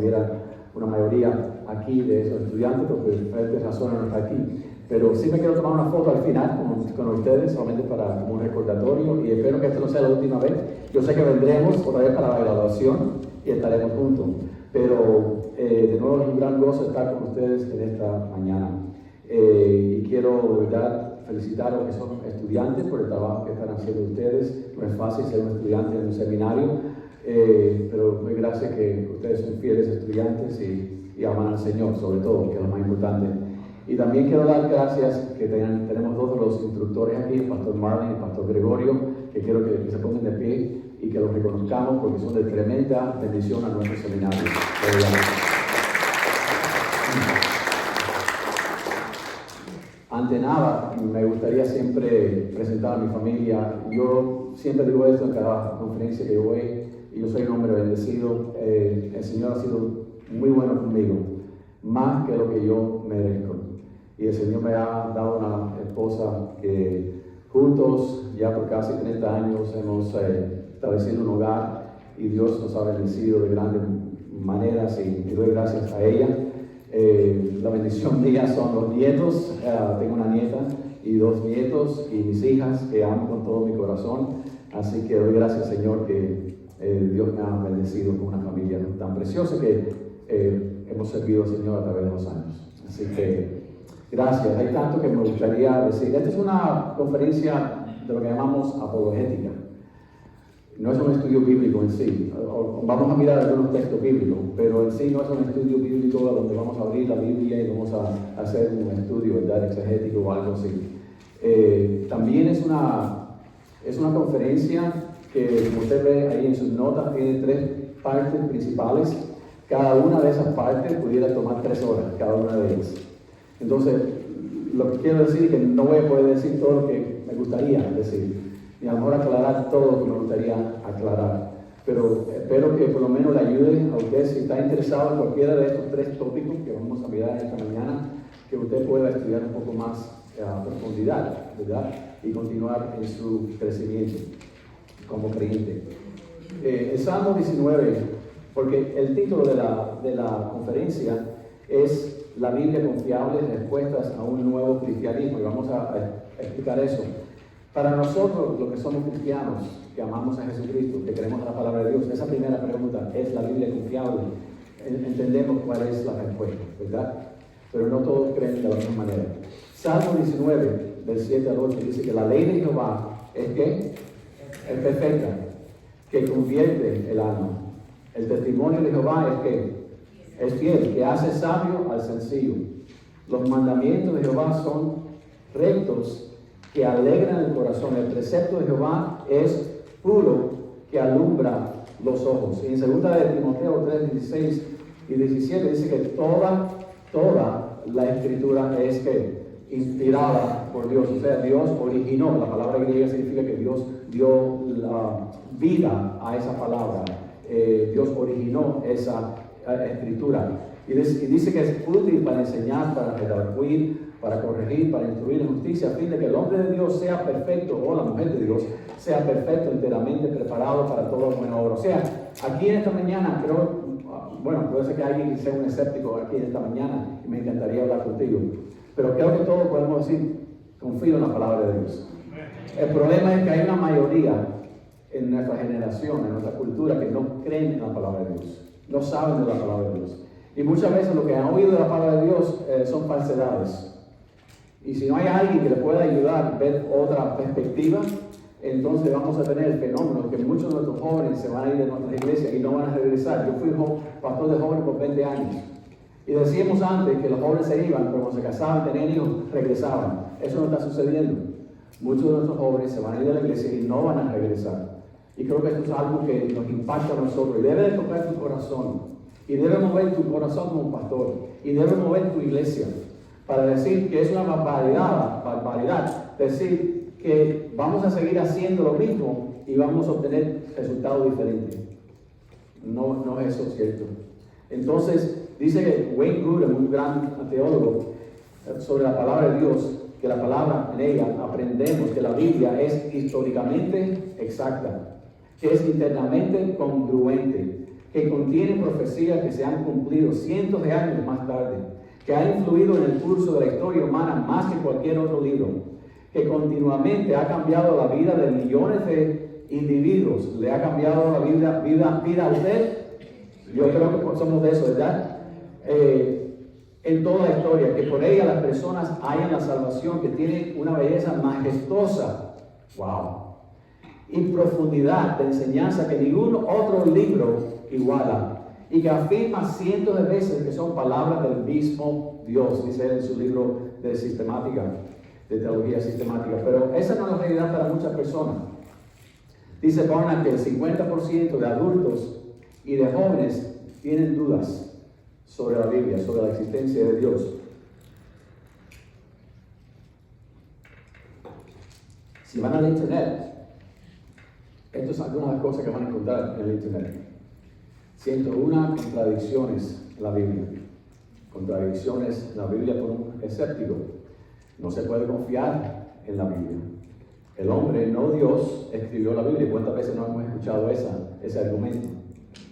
Hubiera una mayoría aquí de esos estudiantes, porque por diferentes razones no está aquí. Pero sí me quiero tomar una foto al final con ustedes, solamente para un recordatorio, y espero que esto no sea la última vez. Yo sé que vendremos otra vez para la graduación y estaremos juntos, pero de nuevo es un gran gozo estar con ustedes en esta mañana. Y quiero de verdad felicitar a los que son estudiantes por el trabajo que están haciendo ustedes. No es fácil ser un estudiante en un seminario, pero muy gracias que ustedes son fieles estudiantes y aman al Señor, sobre todo, que es lo más importante. Y también quiero dar gracias que tenemos dos de los instructores aquí, el pastor Marlon y el pastor Gregorio, que quiero que se pongan de pie y que los reconozcamos porque son de tremenda bendición a nuestro seminario. Ante nada, me gustaría siempre presentar a mi familia. Yo siempre digo esto en cada conferencia que yo voy, y yo soy un hombre bendecido. El Señor ha sido muy bueno conmigo, más que lo que yo merezco. Y el Señor me ha dado una esposa que juntos, ya por casi 30 años, hemos establecido un hogar y Dios nos ha bendecido de grandes maneras y doy gracias a ella. La bendición mía son los nietos. Tengo una nieta y dos nietos y mis hijas que amo con todo mi corazón. Así que doy gracias, Señor, que Dios me ha bendecido con una familia tan preciosa que hemos servido al Señor a través de los años. Así que gracias. Hay tanto que me gustaría decir. Esta es una conferencia de lo que llamamos apologética. No es un estudio bíblico en sí. Vamos a mirar algunos textos bíblicos, pero en sí no es un estudio bíblico donde vamos a abrir la Biblia y vamos a hacer un estudio, ¿verdad?, exegético o algo así. También es una conferencia que, como usted ve ahí en sus notas, tiene 3 partes principales. Cada una de esas partes pudiera tomar 3 horas, cada una de ellas. Entonces, lo que quiero decir es que no voy a poder decir todo lo que me gustaría decir, y a lo mejor aclarar todo lo que me gustaría aclarar. Pero espero que por lo menos le ayude a usted, si está interesado en cualquiera de estos 3 tópicos que vamos a mirar esta mañana, que usted pueda estudiar un poco más a profundidad, ¿verdad?, y continuar en su crecimiento como creyente. El Salmo 19, porque el título de la conferencia es La Biblia confiable, respuestas a un nuevo cristianismo, y vamos a explicar eso. Para nosotros, los que somos cristianos, que amamos a Jesucristo, que creemos en la palabra de Dios, esa primera pregunta, ¿es la Biblia confiable? Entendemos cuál es la respuesta, ¿verdad? Pero no todos creen de la misma manera. Salmo 19, del 7 al 8, dice que la ley de Jehová es ¿qué? Es perfecta, que convierte el alma. El testimonio de Jehová es ¿qué? Es fiel, que hace sabio al sencillo. Los mandamientos de Jehová son rectos, que alegran el corazón. El precepto de Jehová es puro, que alumbra los ojos. Y en 2 de Timoteo 3, 16 y 17 dice que toda la escritura es que inspirada por Dios. O sea, Dios originó. La palabra griega significa que Dios dio la vida a esa palabra. Dios originó esa escritura. Y dice que es útil para enseñar, para redarguir, para corregir, para instruir en justicia, a fin de que el hombre de Dios sea perfecto, o la mujer de Dios sea perfecto, enteramente preparado para toda buena obra. O sea, aquí en esta mañana, creo, bueno, puede ser que alguien sea un escéptico aquí en esta mañana, y me encantaría hablar contigo, pero creo que todos podemos decir, confío en la palabra de Dios. El problema es que hay una mayoría en nuestra generación, en nuestra cultura, que no creen en la palabra de Dios, no saben de la palabra de Dios. Y muchas veces lo que han oído de la palabra de Dios son falsedades. Y si no hay alguien que le pueda ayudar a ver otra perspectiva, entonces vamos a tener el fenómeno que muchos de nuestros jóvenes se van a ir de nuestras iglesias y no van a regresar. Yo fui pastor de jóvenes por 20 años. Y decíamos antes que los jóvenes se iban, pero cuando se casaban, tenían hijos, regresaban. Eso no está sucediendo. Muchos de nuestros jóvenes se van a ir de la iglesia y no van a regresar. Y creo que esto es algo que nos impacta a nosotros y debe de tocar tu corazón. Y debe mover tu corazón como pastor. Y debe mover tu iglesia. Para decir que es una barbaridad, decir que vamos a seguir haciendo lo mismo y vamos a obtener resultados diferentes. No es eso cierto. Entonces, dice Wayne Grudem, un gran teólogo, sobre la palabra de Dios, que la palabra en ella aprendemos que la Biblia es históricamente exacta, que es internamente congruente, que contiene profecías que se han cumplido cientos de años más tarde, que ha influido en el curso de la historia humana más que cualquier otro libro, que continuamente ha cambiado la vida de millones de individuos. ¿Le ha cambiado la vida a usted? Yo creo que somos de eso, ¿verdad? En toda la historia, que por ella las personas hayan la salvación, que tiene una belleza majestuosa, wow, y profundidad de enseñanza que ningún otro libro iguala, y que afirma cientos de veces que son palabras del mismo Dios, dice él en su libro de sistemática, de teología sistemática. Pero esa no es la realidad para muchas personas. Dice Barna que el 50% de adultos y de jóvenes tienen dudas sobre la Biblia, sobre la existencia de Dios. Si van al internet, esto es algunas de las cosas que van a encontrar en el internet. 101 contradicciones en la Biblia. Contradicciones en la Biblia por un escéptico. No se puede confiar en la Biblia. El hombre, no Dios, escribió la Biblia. ¿Cuántas veces no hemos escuchado ese argumento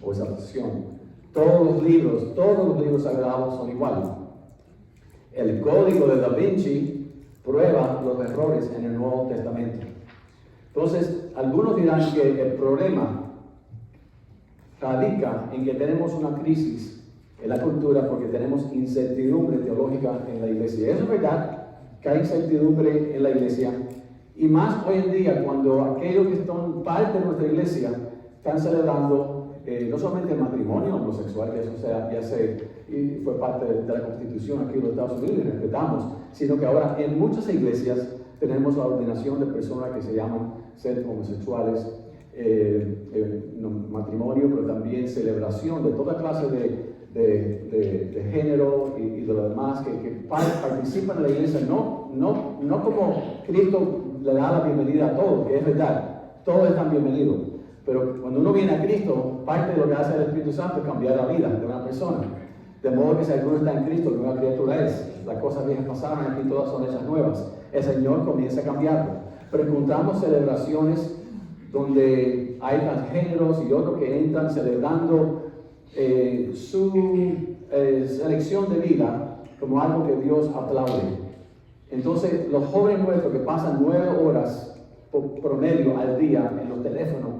o esa opción? Todos los libros sagrados son iguales. El código de Da Vinci prueba los errores en el Nuevo Testamento. Entonces, algunos dirán que el problema radica en que tenemos una crisis en la cultura porque tenemos incertidumbre teológica en la iglesia. Eso es verdad, que hay incertidumbre en la iglesia, y más hoy en día cuando aquellos que son parte de nuestra iglesia están celebrando no solamente el matrimonio homosexual, que eso y fue parte de la Constitución aquí en los Estados Unidos y respetamos, sino que ahora en muchas iglesias tenemos la ordenación de personas que se llaman ser homosexuales, matrimonio, pero también celebración de toda clase de género y de lo demás que participan en la iglesia, no como Cristo le da la bienvenida a todos, que es verdad, todos están bienvenidos. Pero cuando uno viene a Cristo, parte de lo que hace el Espíritu Santo es cambiar la vida de una persona. De modo que si alguno está en Cristo, nueva criatura es. Las cosas viejas pasaron, aquí todas son hechas nuevas. El Señor comienza a cambiarlo. Pero encontramos celebraciones donde hay transgéneros y otros que entran celebrando su selección de vida como algo que Dios aplaude. Entonces, los jóvenes nuestros que pasan 9 horas promedio al día en los teléfonos,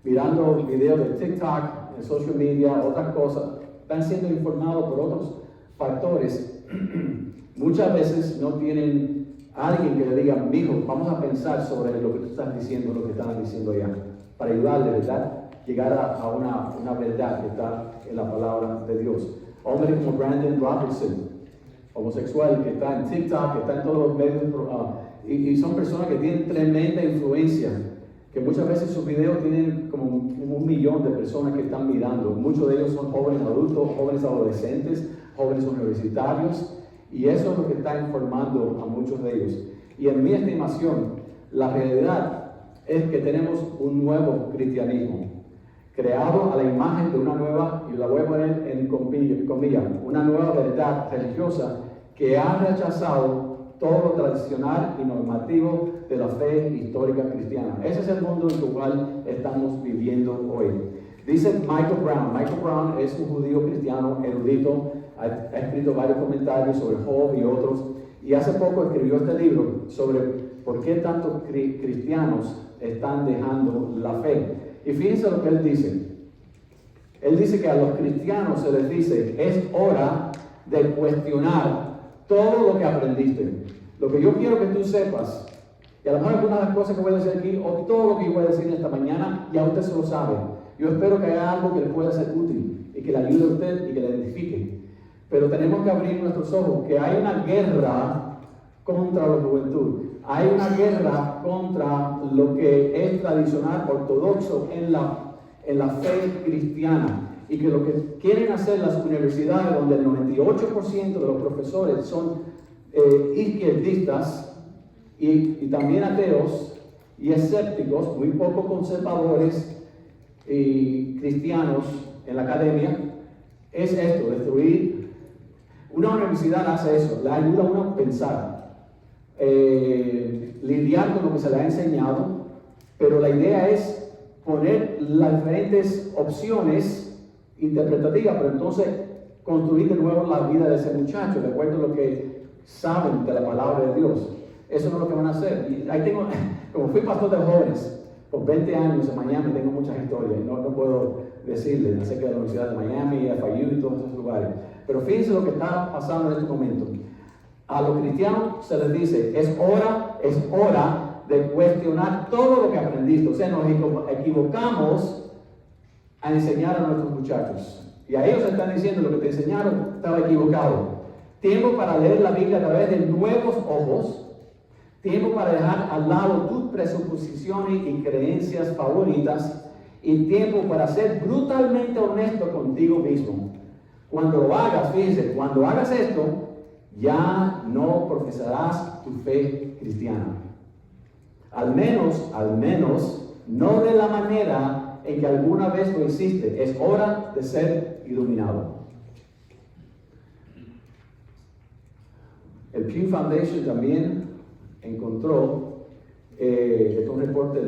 mirando videos de TikTok, en social media, otras cosas, están siendo informados por otros factores. Muchas veces no tienen a alguien que le diga, mijo, vamos a pensar sobre lo que tú estás diciendo, lo que están diciendo allá, para ayudarle, ¿verdad? Llegar a una verdad que está en la palabra de Dios. Hombres como Brandon Robertson, homosexual, que está en TikTok, que está en todos los medios, y son personas que tienen tremenda influencia, que muchas veces sus videos tienen como 1 millón de personas que están mirando. Muchos de ellos son jóvenes adultos, jóvenes adolescentes, jóvenes universitarios, y eso es lo que está informando a muchos de ellos. Y en mi estimación, la realidad es que tenemos un nuevo cristianismo, creado a la imagen de una nueva, y la voy a poner en comillas, una nueva verdad religiosa que ha rechazado todo lo tradicional y normativo de la fe histórica cristiana. Ese es el mundo en el cual estamos viviendo hoy. Dice Michael Brown. Michael Brown es un judío cristiano erudito, ha escrito varios comentarios sobre Job y otros, y hace poco escribió este libro sobre por qué tantos cristianos están dejando la fe. Y fíjense lo que él dice. Él dice que a los cristianos se les dice, es hora de cuestionar todo lo que aprendiste. Lo que yo quiero que tú sepas, y a lo mejor algunas de las cosas que voy a decir aquí, o todo lo que yo voy a decir esta mañana, ya usted se lo sabe. Yo espero que haya algo que le pueda ser útil y que le ayude a usted y que le identifique. Pero tenemos que abrir nuestros ojos, que hay una guerra contra la juventud. Hay una guerra contra lo que es tradicional, ortodoxo en la fe cristiana. Y que lo que quieren hacer las universidades, donde el 98% de los profesores son izquierdistas y también ateos y escépticos, muy poco conservadores y cristianos en la academia, es esto, destruir. Una universidad hace eso, le ayuda a uno a pensar, lidiar con lo que se le ha enseñado, pero la idea es poner las diferentes opciones interpretativa, pero entonces construir de nuevo la vida de ese muchacho, de acuerdo a lo que saben de la palabra de Dios. Eso no es lo que van a hacer. Y ahí tengo, como fui pastor de jóvenes por 20 años en Miami, tengo muchas historias, no puedo decirles acerca de la Universidad de Miami, FIU y todos esos lugares. Pero fíjense lo que está pasando en este momento. A los cristianos se les dice, es hora de cuestionar todo lo que aprendiste. O sea, nos equivocamos a enseñar a nuestros muchachos. Y a ellos están diciendo, lo que te enseñaron estaba equivocado. Tiempo para leer la Biblia a través de nuevos ojos. Tiempo para dejar al lado tus presuposiciones y creencias favoritas. Y tiempo para ser brutalmente honesto contigo mismo. Cuando lo hagas, fíjense, cuando hagas esto, ya no profesarás tu fe cristiana. Al menos, no de la manera en que alguna vez lo hiciste. Es hora de ser iluminado. El Pew Foundation también encontró, esto es un reporte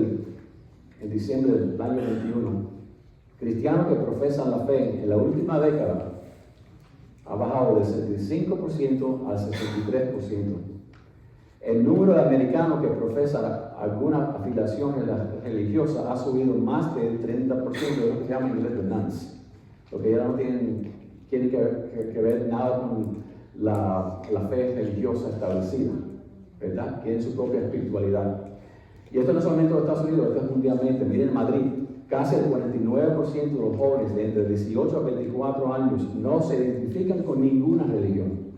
en diciembre del año 21, cristianos que profesan la fe en la última década ha bajado del 75% al 63%. El número de americanos que profesan alguna afiliación religiosa ha subido más del 30%, de lo que se llama en inglés de nuns, porque ya no tienen que ver nada con la fe religiosa establecida, ¿verdad? Quieren su propia espiritualidad. Y esto no solamente en los Estados Unidos, esto es mundialmente. Miren, en Madrid, casi el 49% de los jóvenes de entre 18 a 24 años no se identifican con ninguna religión.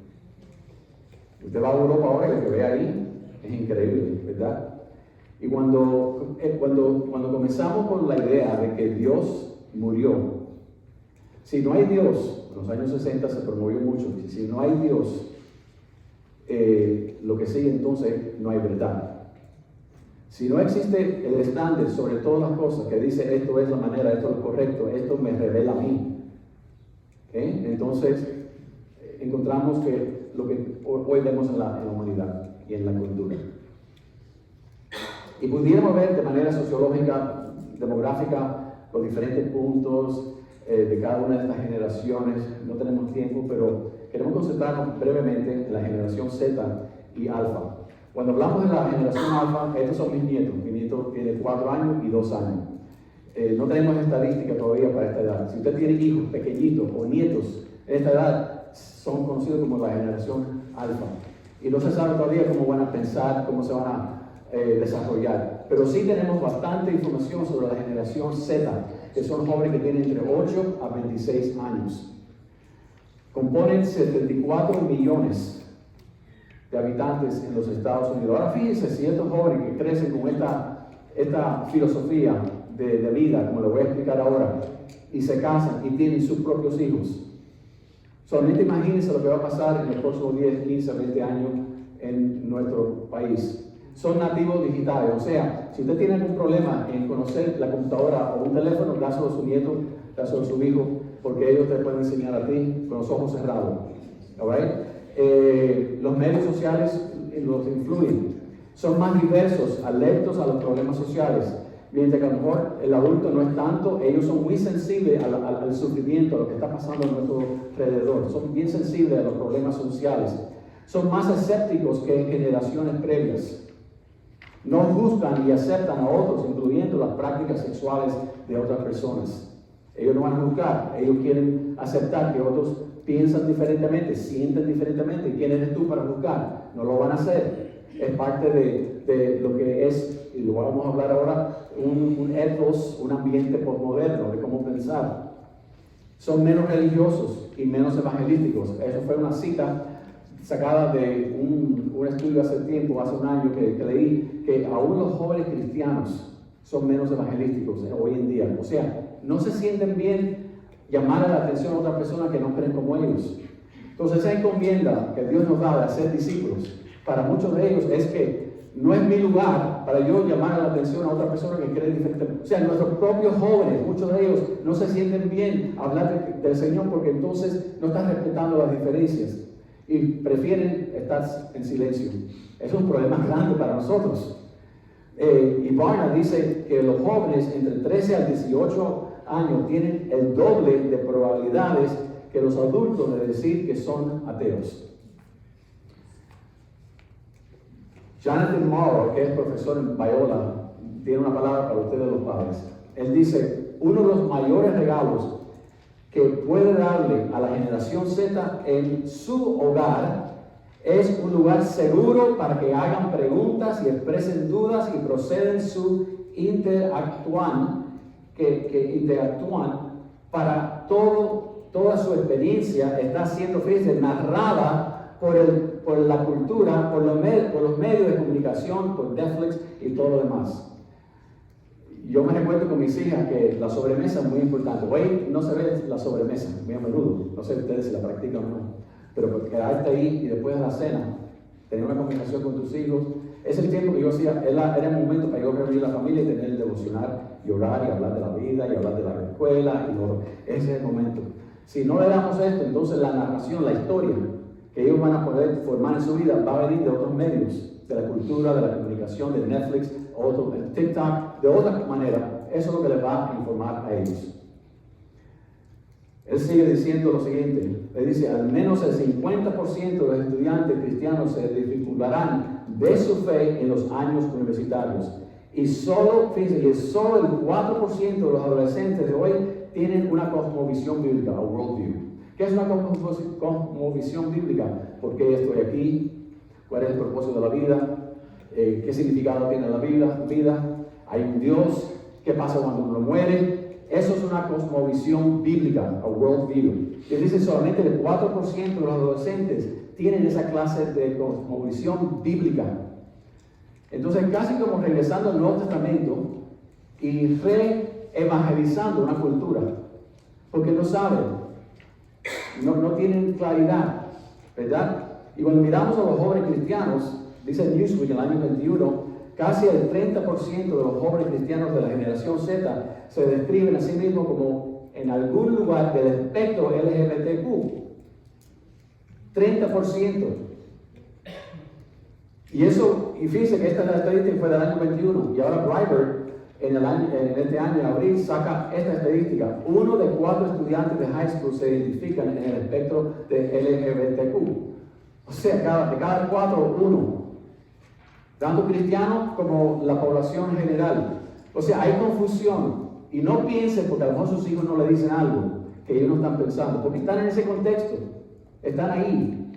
Usted va a Europa ahora y lo que ve ahí es increíble, ¿verdad? Y cuando comenzamos con la idea de que Dios murió, si no hay Dios, en los años 60 se promovió mucho, si no hay Dios, lo que sigue entonces no hay verdad. Si no existe el estándar sobre todas las cosas que dice esto es la manera, esto es lo correcto, esto me revela a mí, entonces encontramos que lo que hoy vemos en la humanidad y en la cultura. Y pudiéramos ver de manera sociológica, demográfica, los diferentes puntos de cada una de estas generaciones. No tenemos tiempo, pero queremos concentrarnos brevemente en la generación Z y Alfa. Cuando hablamos de la generación Alfa, estos son mis nietos. Mi nieto tiene 4 años y 2 años. No tenemos estadística todavía para esta edad. Si usted tiene hijos pequeñitos o nietos en esta edad, son conocidos como la generación Alfa. Y no se sabe todavía cómo van a pensar, cómo se van a desarrollar. Pero sí tenemos bastante información sobre la generación Z, que son jóvenes que tienen entre 8 a 26 años. Componen 74 millones de habitantes en los Estados Unidos. Ahora fíjense, si estos jóvenes que crecen con esta filosofía de vida, como lo voy a explicar ahora, y se casan y tienen sus propios hijos, solamente imagínense lo que va a pasar en los próximos 10, 15, 20 años en nuestro país. Son nativos digitales, o sea, si usted tiene algún problema en conocer la computadora o un teléfono, dáselo a su nieto, dáselo a su hijo, porque ellos te pueden enseñar a ti con los ojos cerrados. Los medios sociales los influyen, son más diversos, alertos a los problemas sociales, mientras que a lo mejor el adulto no es tanto. Ellos son muy sensibles al sufrimiento, a lo que está pasando a nuestro alrededor, son bien sensibles a los problemas sociales, son más escépticos que en generaciones previas. No juzgan y aceptan a otros, incluyendo las prácticas sexuales de otras personas. Ellos no van a juzgar, ellos quieren aceptar que otros piensan diferentemente, sienten diferentemente. ¿Quién eres tú para juzgar? No lo van a hacer. Es parte de lo que es, y lo vamos a hablar ahora, un ethos, un ambiente postmoderno de cómo pensar. Son menos religiosos y menos evangelísticos. Eso fue una cita sacada de un estudio hace tiempo, hace un año que leí, que aún los jóvenes cristianos son menos evangelísticos hoy en día. O sea, no se sienten bien llamar la atención a otras personas que no creen como ellos. Entonces esa encomienda que Dios nos da de hacer discípulos, para muchos de ellos es que no es mi lugar para yo llamar la atención a otra persona que cree diferente. O sea, nuestros propios jóvenes, muchos de ellos no se sienten bien hablar del Señor porque entonces no están respetando las diferencias y prefieren estar en silencio. Es un problema grande para nosotros. Y Barna dice que los jóvenes entre 13 a 18 años tienen el doble de probabilidades que los adultos de decir que son ateos. Jonathan Morrow, que es profesor en Biola, tiene una palabra para ustedes los padres. Él dice, uno de los mayores regalos que puede darle a la generación Z en su hogar es un lugar seguro para que hagan preguntas y expresen dudas y proceden su interactúan para toda su experiencia está siendo, fíjense, narrada por la cultura, por los medios de comunicación, por Netflix y todo lo demás. Yo me recuerdo con mis hijas que la sobremesa es muy importante. Hoy no se ve la sobremesa muy a menudo, no sé ustedes si la practican o no, pero quedarte ahí y después de la cena, tener una conversación con tus hijos, es el tiempo que yo hacía, era el momento para yo reunir a la familia y tener el devocional y orar y hablar de la vida y hablar de la escuela y todo. Ese es el momento. Si no le damos esto, entonces la narración, la historia que ellos van a poder formar en su vida va a venir de otros medios, de la cultura, de la comunicación, de Netflix, de TikTok, de otra manera. Eso es lo que les va a informar a ellos. Él sigue diciendo lo siguiente, le dice, al menos el 50% de los estudiantes cristianos se desvincularán de su fe en los años universitarios. Y solo el 4% de los adolescentes de hoy tienen una cosmovisión bíblica, o worldview. ¿Qué es una cosmovisión bíblica? ¿Por qué estoy aquí? ¿Cuál es el propósito de la vida? ¿Qué significado tiene la vida? ¿Hay un Dios? ¿Qué pasa cuando uno muere? Eso es una cosmovisión bíblica, o worldview. Y dice solamente el 4% de los adolescentes tienen esa clase de cosmovisión bíblica. Entonces, casi como regresando al Nuevo Testamento y re-evangelizando una cultura, porque no saben, no tienen claridad, ¿verdad? Y cuando miramos a los jóvenes cristianos, dice Newsweek en el año 21, casi el 30% de los jóvenes cristianos de la generación Z se describen a sí mismos como en algún lugar del espectro LGBTQ. 30%. Y fíjense que esta estadística fue del año 21, y ahora Breitbart en este año, en abril, saca esta estadística. 1 de 4 estudiantes de high school se identifican en el espectro de LGBTQ. O sea, de cada 4, 1. Tanto cristianos como la población en general. O sea, hay confusión. Y no piensen, porque a lo mejor sus hijos no le dicen algo que ellos no están pensando, porque están en ese contexto, están ahí,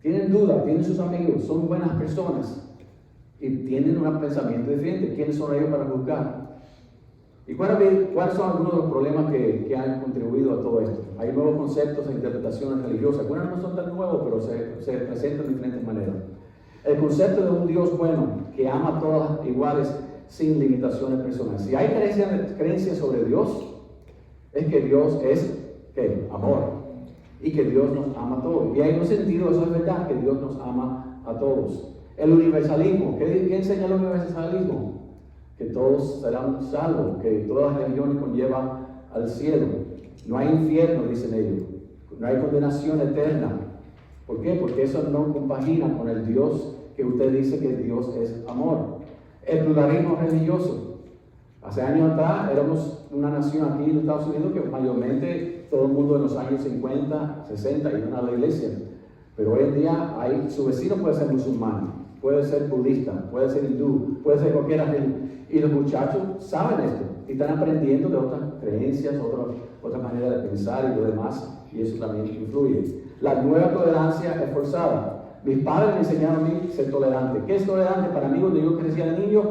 tienen dudas, tienen sus amigos, son buenas personas y tienen un pensamiento diferente. ¿Quiénes son ellos para juzgar? ¿Y cuáles son algunos de los problemas que han contribuido a todo esto? Hay nuevos conceptos e interpretaciones religiosas. Algunas no son tan nuevos, pero se presentan de diferentes maneras. El concepto de un Dios bueno que ama a todas iguales sin limitaciones personales. Si hay creencias sobre Dios, es que Dios es ¿qué? Amor y que Dios nos ama a todos. Y hay un sentido, eso es verdad, que Dios nos ama a todos. El universalismo, ¿qué enseña el universalismo? Que todos serán salvos, que todas las religiones conllevan al cielo. No hay infierno, dicen ellos. No hay condenación eterna. ¿Por qué? Porque eso no compagina con el Dios que usted dice que Dios es amor. El pluralismo religioso. Hace años atrás éramos una nación aquí en los Estados Unidos que mayormente todo el mundo en los años 50, 60 iban a la iglesia. Pero hoy en día su vecino puede ser musulmán, puede ser budista, puede ser hindú, puede ser cualquiera religión. Y los muchachos saben esto y están aprendiendo de otras creencias, otras maneras de pensar y lo demás. Y eso también influye. La nueva tolerancia es forzada. Mis padres me enseñaron a mí ser tolerante. ¿Qué es tolerante? Para mí, cuando yo crecía de niño,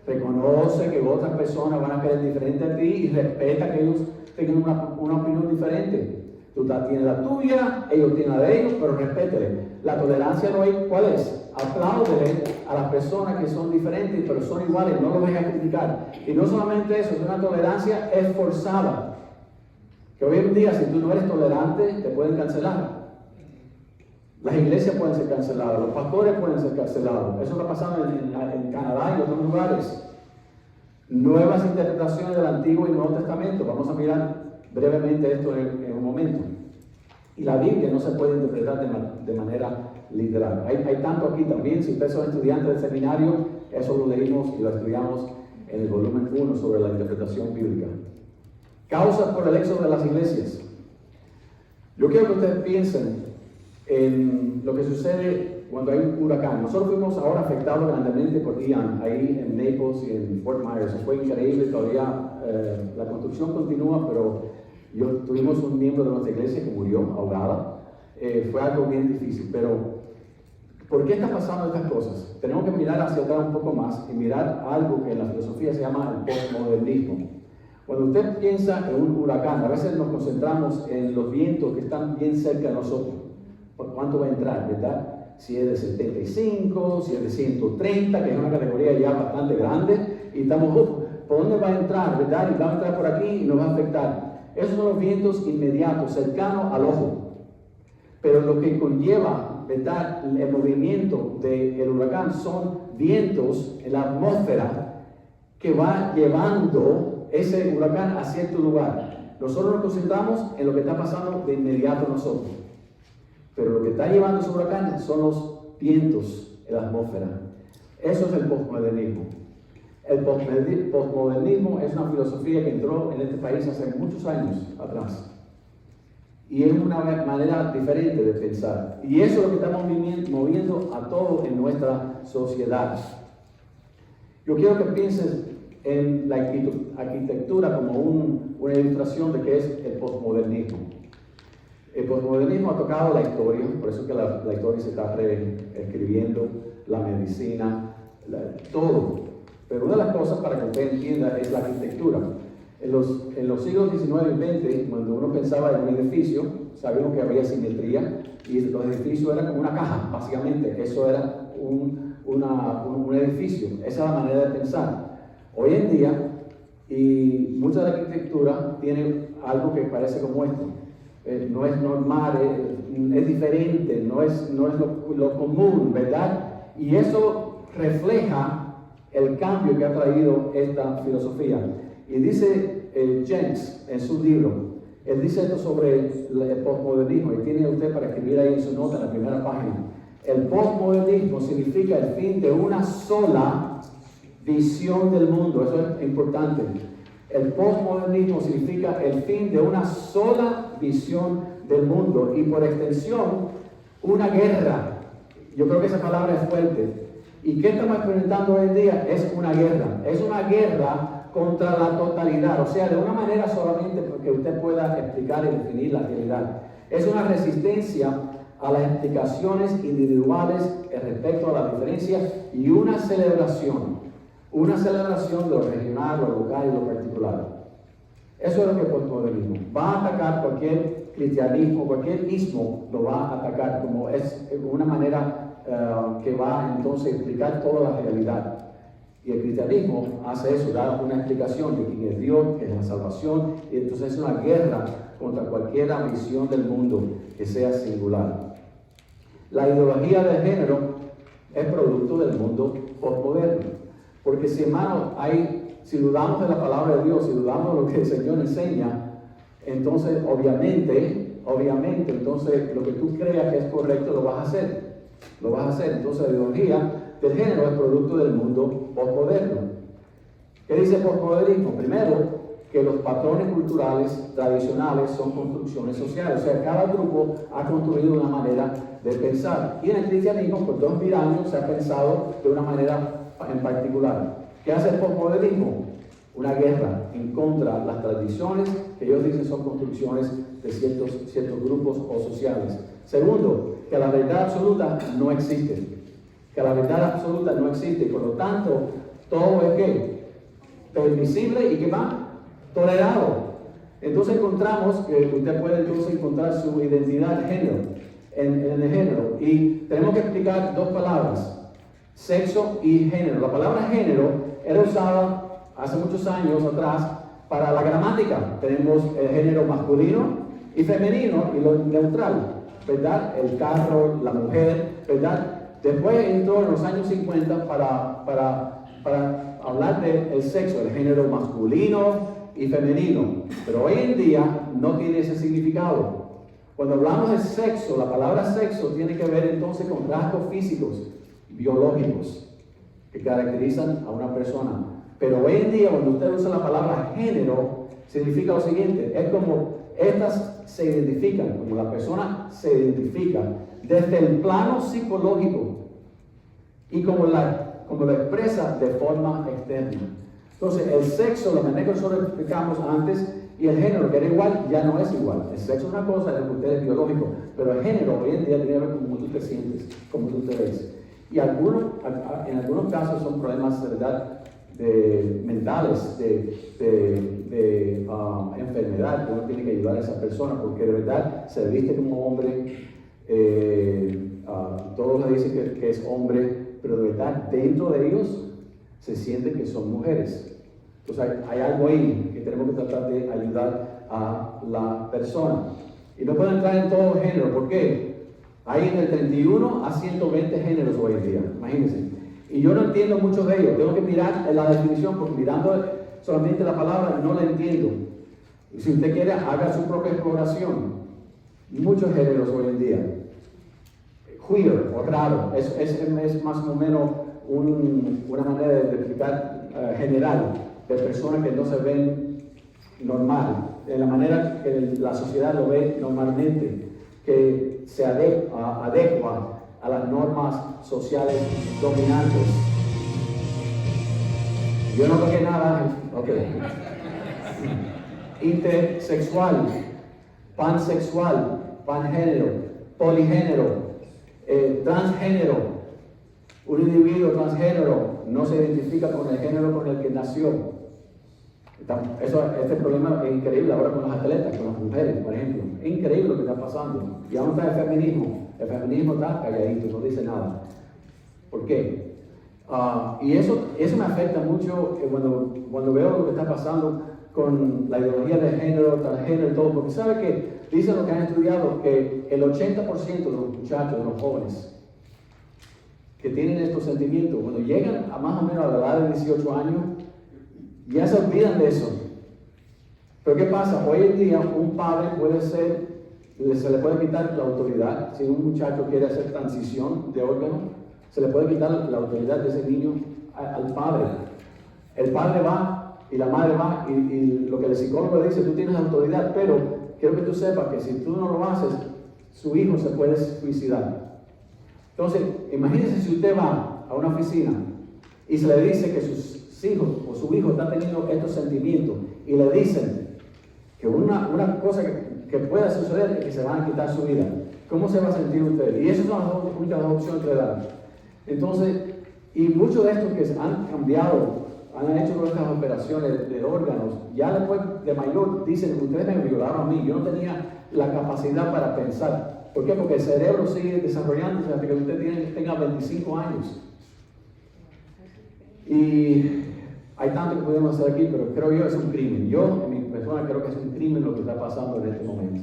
reconoce que otras personas van a creer diferente a ti y respeta que ellos tengan una opinión diferente. Tú tienes la tuya, ellos tienen la de ellos, pero respétele. La tolerancia no hay, ¿cuál es? Apláudele a las personas que son diferentes, pero son iguales, no los dejes criticar. Y no solamente eso, es una tolerancia esforzada. Que hoy en día, si tú no eres tolerante, te pueden cancelar. Las iglesias pueden ser canceladas, los pastores pueden ser cancelados. Eso está pasando en Canadá y otros lugares. Nuevas interpretaciones del Antiguo y Nuevo Testamento. Vamos a mirar brevemente esto en un momento. Y la Biblia no se puede interpretar de manera literal. Hay tanto aquí también. Si ustedes son estudiantes del seminario, eso lo leímos y lo estudiamos en el volumen 1 sobre la interpretación bíblica. Causas por el éxodo de las iglesias. Yo quiero que ustedes piensen en lo que sucede cuando hay un huracán. Nosotros fuimos ahora afectados grandemente por Ian, ahí en Naples y en Fort Myers. Fue increíble, todavía la construcción continúa, pero tuvimos un miembro de nuestra iglesia que murió ahogada. Fue algo bien difícil, pero ¿por qué están pasando estas cosas? Tenemos que mirar hacia atrás un poco más y mirar algo que en la filosofía se llama el postmodernismo. Cuando usted piensa en un huracán, a veces nos concentramos en los vientos que están bien cerca de nosotros. ¿Por cuánto va a entrar, verdad? Si es de 75, si es de 130, que es una categoría ya bastante grande, y estamos, ¿por dónde va a entrar, verdad? Y va a entrar por aquí y nos va a afectar. Esos son los vientos inmediatos, cercanos al ojo. Pero lo que conlleva, ¿verdad?, el movimiento del huracán son vientos en la atmósfera que va llevando ese huracán a cierto lugar. Nosotros nos concentramos en lo que está pasando de inmediato a nosotros. Pero lo que está llevando ese huracán son los vientos en la atmósfera. Eso es el postmodernismo. El postmodernismo es una filosofía que entró en este país hace muchos años atrás. Y es una manera diferente de pensar. Y eso es lo que estamos moviendo a todo en nuestra sociedad. Yo quiero que pienses en la arquitectura como una ilustración de qué es el postmodernismo. El postmodernismo ha tocado la historia, por eso que la historia se está reescribiendo, la medicina, todo. Pero una de las cosas para que usted entienda es la arquitectura. En los siglos XIX y XX, cuando uno pensaba en un edificio, sabíamos que había simetría y los edificios eran como una caja, básicamente. Eso era un edificio. Esa es la manera de pensar. Hoy en día, y mucha de la arquitectura tiene algo que parece como esto. No es normal, es diferente, no es lo común, ¿verdad? Y eso refleja el cambio que ha traído esta filosofía. Y dice Jenks en su libro, él dice esto sobre el postmodernismo, y tiene usted para escribir ahí en su nota en la primera página. El postmodernismo significa el fin de una sola visión del mundo. Eso es importante. El postmodernismo significa el fin de una sola visión del mundo y por extensión una guerra. Yo creo que esa palabra es fuerte. ¿Y qué estamos experimentando hoy en día? Es una guerra. Es una guerra contra la totalidad. O sea, de una manera solamente porque usted pueda explicar y definir la realidad. Es una resistencia a las explicaciones individuales respecto a la diferencia y una celebración. Una celebración de lo regional, lo local y lo particular. Eso es lo que el postmodernismo va a atacar. Cualquier cristianismo, cualquier ismo lo va a atacar, como es una manera que va entonces a explicar toda la realidad. Y el cristianismo hace eso, da una explicación de quién es Dios, qué es la salvación, y entonces es una guerra contra cualquier visión del mundo que sea singular. La ideología de género es producto del mundo postmoderno. Porque si, hermanos, si dudamos de la palabra de Dios, si dudamos de lo que el Señor enseña, entonces obviamente, entonces lo que tú creas que es correcto lo vas a hacer. Lo vas a hacer. Entonces la ideología del género es producto del mundo postmoderno. ¿Qué dice el postmodernismo? Primero, que los patrones culturales tradicionales son construcciones sociales. O sea, cada grupo ha construido una manera de pensar. Y en el cristianismo, por 2000 años, se ha pensado de una manera en particular. ¿Qué hace el postmodernismo? Una guerra en contra de las tradiciones que ellos dicen son construcciones de ciertos grupos o sociales. Segundo, que la verdad absoluta no existe. Que la verdad absoluta no existe y por lo tanto todo es ¿qué? Permisible y ¿qué más? Tolerado. Entonces encontramos que usted puede entonces encontrar su identidad de género en el género y tenemos que explicar dos palabras. Sexo y género. La palabra género era usada hace muchos años atrás para la gramática. Tenemos el género masculino y femenino y lo neutral, ¿verdad? El carro, la mujer, ¿verdad? Después entró en los años 50 para hablar del sexo, el género masculino y femenino. Pero hoy en día no tiene ese significado. Cuando hablamos de sexo, la palabra sexo tiene que ver entonces con rasgos físicos, biológicos que caracterizan a una persona. Pero hoy en día, cuando usted usa la palabra género, significa lo siguiente, es como estas se identifican, como la persona se identifica desde el plano psicológico y como lo expresa de forma externa. Entonces, el sexo, la manera que nosotros explicamos antes, y el género, que era igual, ya no es igual. El sexo es una cosa, es lo que usted es biológico, pero el género hoy en día tiene que ver con cómo tú te sientes, cómo tú te ves. Y en algunos casos son problemas de verdad mentales, de enfermedad, que uno tiene que ayudar a esa persona, porque de verdad se viste como hombre, todos le dicen que es hombre, pero de verdad dentro de ellos se sienten que son mujeres. Entonces hay algo ahí que tenemos que tratar de ayudar a la persona. Y no puedo entrar en todo género, ¿por qué? Hay entre 31 a 120 géneros hoy en día, imagínense. Y yo no entiendo muchos de ellos, tengo que mirar la definición, porque mirando solamente la palabra no la entiendo. Y si usted quiere, haga su propia exploración. Muchos géneros hoy en día. Queer o raro, es más o menos una manera de explicar general de personas que no se ven normal, de la manera que la sociedad lo ve normalmente, que se adecua a las normas sociales dominantes. Yo no toqué nada, ok. Intersexual, pansexual, pangénero, poligénero, transgénero. Un individuo transgénero no se identifica con el género con el que nació. Este problema es increíble ahora con los atletas, con las mujeres, por ejemplo. Es increíble lo que está pasando. Y aún está el feminismo. El feminismo está calladito, no dice nada. ¿Por qué? Y eso me afecta mucho cuando veo lo que está pasando con la ideología de género, transgénero y todo. Porque sabe que dicen los que han estudiado que el 80% de los muchachos, de los jóvenes, que tienen estos sentimientos, cuando llegan a más o menos a la edad de 18 años, ya se olvidan de eso. Pero ¿qué pasa? Hoy en día un padre se le puede quitar la autoridad. Si un muchacho quiere hacer transición de órgano, se le puede quitar la autoridad de ese niño al padre. El padre va y la madre va y lo que el psicólogo le dice, tú tienes autoridad, pero quiero que tú sepas que si tú no lo haces, su hijo se puede suicidar. Entonces, imagínense si usted va a una oficina y se le dice que sus hijos o su hijo está teniendo estos sentimientos y le dicen que una cosa que pueda suceder es que se van a quitar su vida. ¿Cómo se va a sentir usted? Y esas son las únicas dos opciones que le dan. Entonces, y muchos de estos que han cambiado, han hecho estas operaciones de órganos, ya después de mayor dicen, ustedes me violaron a mí, yo no tenía la capacidad para pensar. ¿Por qué? Porque el cerebro sigue desarrollándose hasta que usted tenga 25 años. Y hay tanto que podemos hacer aquí, pero creo yo es un crimen. Yo, en mi persona, creo que es un crimen lo que está pasando en este momento.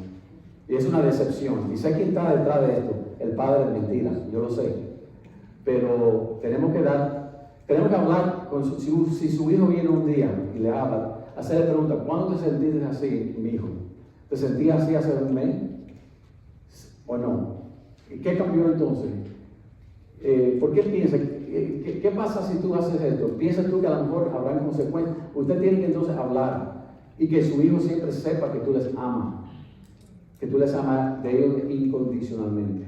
Y es una decepción. Y sé quién está detrás de esto. El padre de mentiras, yo lo sé. Pero tenemos que hablar con si su hijo viene un día y le habla, hacerle pregunta, ¿cuándo te sentiste así, mi hijo? ¿Te sentías así hace un mes? ¿O no? ¿Qué cambió entonces? ¿Por qué piensa? ¿Qué pasa si tú haces esto? ¿Piensas tú que a lo mejor habrá consecuencias? Usted tiene que entonces hablar y que su hijo siempre sepa que tú les amas, que tú les amas de ellos incondicionalmente.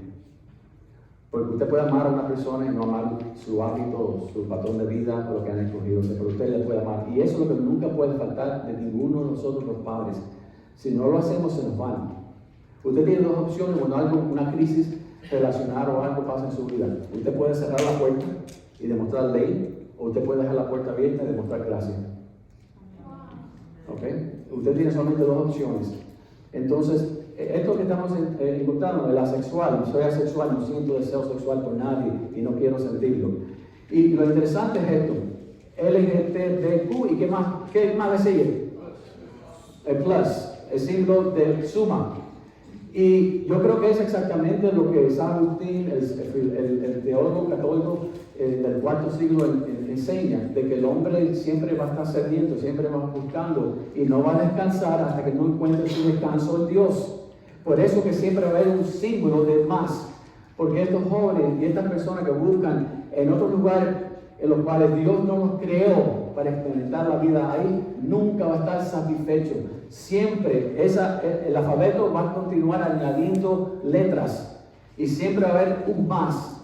Porque usted puede amar a una persona y no amar su hábito, su patrón de vida, o lo que han escogido, pero usted le puede amar. Y eso es lo que nunca puede faltar de ninguno de nosotros los padres. Si no lo hacemos, se nos van. Usted tiene dos opciones cuando una crisis relacional o algo pasa en su vida. Usted puede cerrar la puerta y demostrar ley, o usted puede dejar la puerta abierta y demostrar gracia. ¿Ok? Usted tiene solamente dos opciones. Entonces, esto que estamos encontrando de la sexual, soy asexual, no siento deseo sexual por nadie y no quiero sentirlo. Y lo interesante es esto, LGTBQ, ¿y qué más le sigue? El plus, el símbolo de suma. Y yo creo que es exactamente lo que San Agustín, el teólogo católico del cuarto siglo, enseña, de que el hombre siempre va a estar sediento, siempre va buscando y no va a descansar hasta que no encuentre su descanso en Dios. Por eso que siempre va a haber un símbolo de más, porque estos jóvenes y estas personas que buscan en otros lugares en los cuales Dios no nos creó para experimentar la vida ahí, nunca va a estar satisfecho. Siempre el alfabeto va a continuar añadiendo letras y siempre va a haber un más,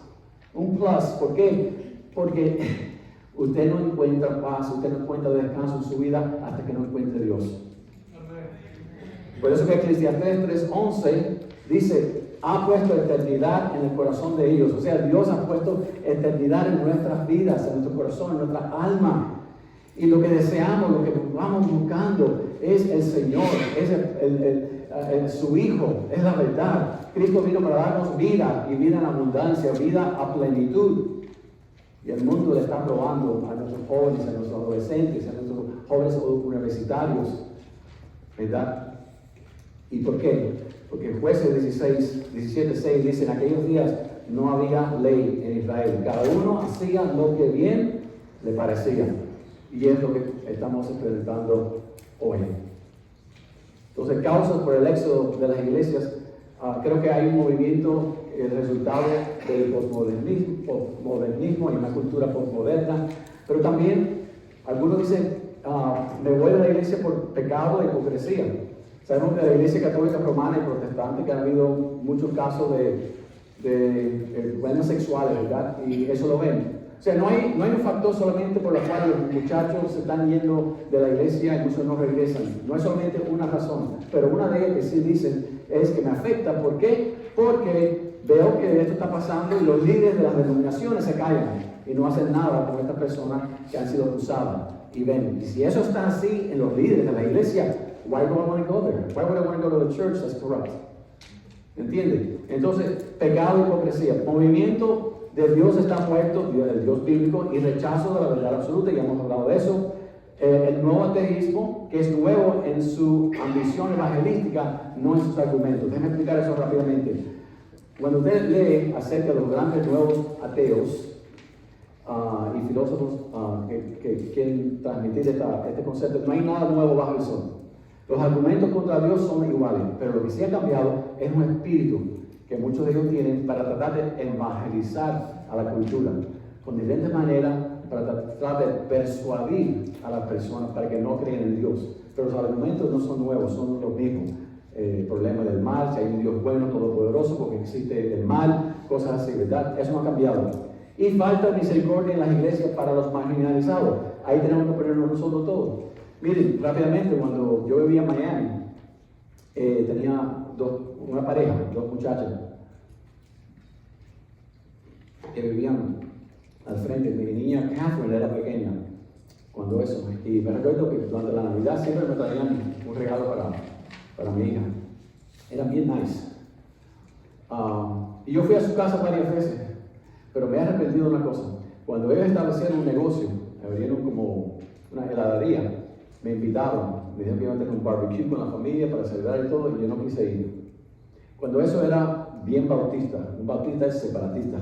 un plus. ¿Por qué? Porque usted no encuentra paz, usted no encuentra descanso en su vida hasta que no encuentre Dios. Por eso que Eclesiastés 3:11 dice, ha puesto eternidad en el corazón de ellos. O sea, Dios ha puesto eternidad en nuestras vidas, en nuestro corazón, en nuestra alma. Y lo que deseamos, lo que vamos buscando es el Señor, es su Hijo, es la verdad. Cristo vino para darnos vida y vida en abundancia, vida a plenitud. Y el mundo le está robando a nuestros jóvenes, a nuestros adolescentes, a nuestros jóvenes universitarios, ¿verdad? ¿Y por qué? Porque Jueces 17:6 dice, en aquellos días no había ley en Israel. Cada uno hacía lo que bien le parecía. Y es lo que estamos experimentando hoy. Entonces, causas por el éxodo de las iglesias, creo que hay un movimiento, el resultado del posmodernismo y una cultura posmoderna, pero también algunos dicen, me voy de la iglesia por pecado e hipocresía. Sabemos que la iglesia católica romana y protestante que han habido muchos casos de problemas sexuales, ¿verdad? Y eso lo ven. O sea, no hay un factor solamente por el cual los muchachos se están yendo de la iglesia y muchos no regresan. No es solamente una razón, pero una de ellas que sí dicen es que me afecta. ¿Por qué? Porque veo que esto está pasando y los líderes de las denominaciones se callan y no hacen nada con estas personas que han sido acusadas. Y ven, y si eso está así en los líderes de la iglesia, why do I want to go there? Why would I want to go to the church that's corrupt? ¿Entiende? Entonces, pecado y hipocresía. Movimiento de Dios está muerto, el Dios bíblico, y rechazo de la verdad absoluta, ya hemos hablado de eso. El nuevo ateísmo, que es nuevo en su ambición evangelística, no en sus argumentos. Déjenme explicar eso rápidamente. Cuando usted lee acerca de los grandes nuevos ateos y filósofos que quieren transmitir este concepto, no hay nada nuevo bajo el sol. Los argumentos contra Dios son iguales, pero lo que sí ha cambiado es un espíritu que muchos de ellos tienen para tratar de evangelizar a la cultura con diferentes maneras, para tratar de persuadir a las personas para que no crean en Dios. Pero los argumentos no son nuevos, son los mismos. El problema del mal, si hay un Dios bueno, todopoderoso, porque existe el mal, cosas así, ¿verdad? Eso no ha cambiado. Y falta misericordia en las iglesias para los marginalizados. Ahí tenemos que ponernos nosotros todos. Miren, rápidamente, cuando yo vivía en Miami, tenía una pareja, dos muchachas, que vivían al frente. Mi niña Catherine era pequeña cuando eso. Y me recuerdo que durante la Navidad siempre me traían un regalo para mi hija. Era bien nice. Y yo fui a su casa varias veces, pero me he arrepentido de una cosa. Cuando ellos establecieron un negocio, abrieron como una heladería, me invitaron, me dijeron que iban a tener un barbecue con la familia para celebrar y todo, y yo no quise ir. Cuando eso era bien bautista, un bautista es separatista,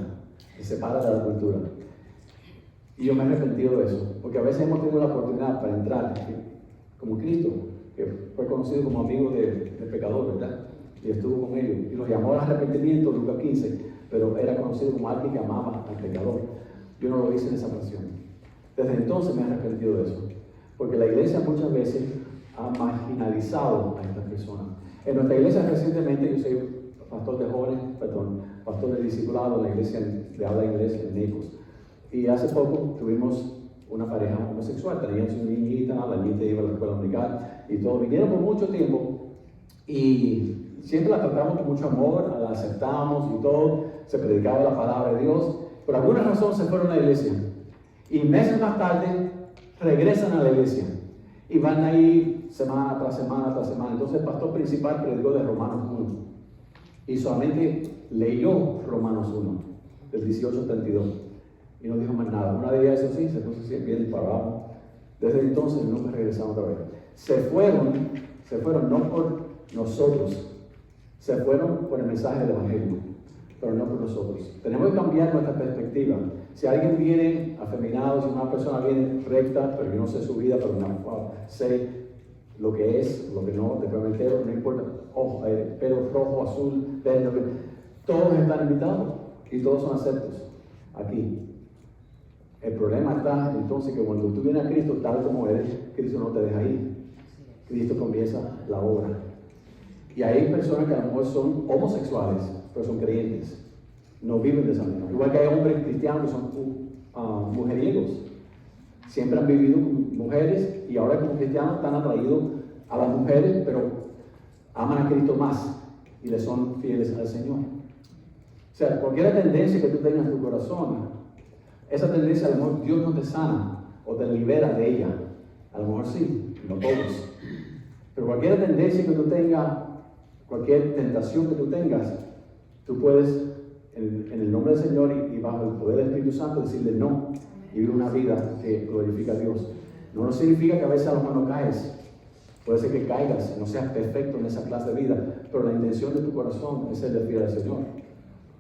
se separa de la cultura. Y yo me he arrepentido de eso, porque a veces hemos tenido la oportunidad para entrar, como Cristo, que fue conocido como amigo del pecador, ¿verdad? Y estuvo con ellos, y los llamó al arrepentimiento, Lucas 15, pero era conocido como alguien que amaba al pecador. Yo no lo hice en esa ocasión. Desde entonces me he arrepentido de eso, porque la iglesia muchas veces ha marginalizado a estas personas. En nuestra iglesia recientemente, yo soy pastor de jóvenes, pastor de discipulado en la iglesia de habla inglesa en Naples. Y hace poco tuvimos una pareja homosexual, tenían su niñita, la niñita iba a la escuela dominical y todo. Vinieron por mucho tiempo y siempre la tratamos con mucho amor, la aceptamos y todo, se predicaba la palabra de Dios. Por alguna razón se fueron a la iglesia y meses más tarde regresan a la iglesia y van ahí semana tras semana tras semana. Entonces el pastor principal predicó de Romanos 1 y solamente leyó Romanos 1 del 18 al 32 y no dijo más nada. Una de ellas, eso sí, se puso bien para abajo. Desde entonces nunca regresaron otra vez. Se fueron no por nosotros, se fueron por el mensaje del Evangelio, pero no por nosotros. Tenemos que cambiar nuestra perspectiva. Si alguien viene afeminado, si una persona viene recta, pero yo no sé su vida, pero no sé lo que es, lo que no, después me entero, no importa, pelo rojo, azul, verde, todos están invitados y todos son aceptos aquí. El problema está entonces que cuando tú vienes a Cristo tal como eres, Cristo no te deja ir. Cristo comienza la obra. Y hay personas que a lo mejor son homosexuales, pero son creyentes. No viven de esa manera. Igual que hay hombres cristianos que son mujeriegos. Siempre han vivido con mujeres y ahora como cristianos están atraídos a las mujeres, pero aman a Cristo más y le son fieles al Señor. O sea, cualquier tendencia que tú tengas en tu corazón, esa tendencia a lo mejor Dios no te sana o te libera de ella. A lo mejor sí, no todos. Pero cualquier tendencia que tú tengas, cualquier tentación que tú tengas, tú puedes, en el nombre del Señor y bajo el poder del Espíritu Santo, decirle no y vivir una vida que glorifica a Dios. No significa que a veces a lo mejor no caes. Puede ser que caigas, no seas perfecto en esa clase de vida, pero la intención de tu corazón es ser de fiel al Señor.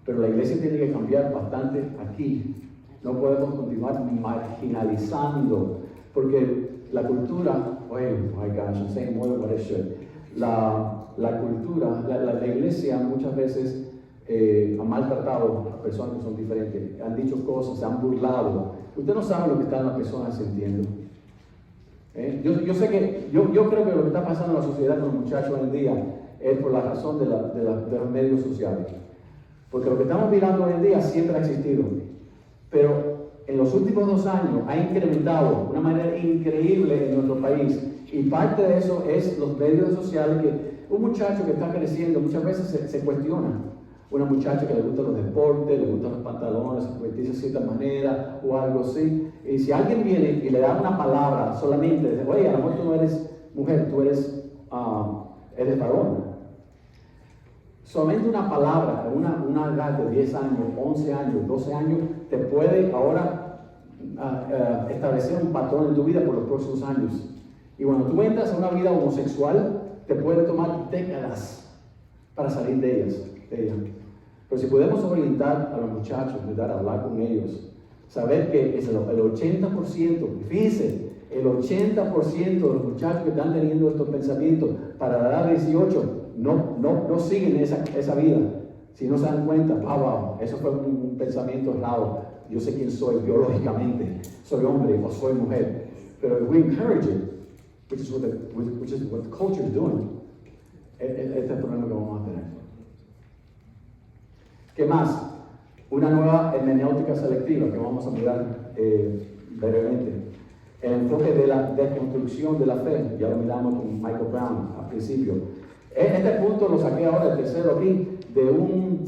Pero la iglesia tiene que cambiar bastante aquí. No podemos continuar marginalizando, porque la cultura, oh my gosh, I'm saying more than what I should. La cultura, la iglesia muchas veces ha maltratado a personas que son diferentes, han dicho cosas, se han burlado. Usted no sabe lo que están las personas sintiendo. Yo sé que, yo creo que lo que está pasando en la sociedad con los muchachos hoy en día es por la razón de los medios sociales. Porque lo que estamos mirando hoy en día siempre ha existido. Pero en los últimos 2 años ha incrementado de una manera increíble en nuestro país. Y parte de eso es los medios sociales, que un muchacho que está creciendo muchas veces se cuestiona. Una muchacha que le gustan los deportes, le gustan los pantalones, se vestirse de cierta manera o algo así. Y si alguien viene y le da una palabra solamente, dice, oye, a lo mejor tú no eres mujer, tú eres varón. Solamente una palabra, una edad de 10 años, 11 años, 12 años, te puede ahora establecer un patrón en tu vida por los próximos años. Y cuando tú entras a una vida homosexual, te puede tomar décadas para salir de ella. Pero si podemos orientar a los muchachos, hablar con ellos, saber que es el 80%, fíjense, el 80% de los muchachos que están teniendo estos pensamientos para la edad de 18 no siguen esa vida. Si no se dan cuenta, eso fue un pensamiento errado. Yo sé quién soy biológicamente, soy hombre o soy mujer. Pero we encourage it, which is what the culture is doing. Este es el problema que vamos a tener. ¿Qué más? Una nueva hermenéutica selectiva que vamos a mirar brevemente. El enfoque de la deconstrucción de la fe, ya lo miramos con Michael Brown al principio. Este punto lo saqué ahora, el tercero aquí, de un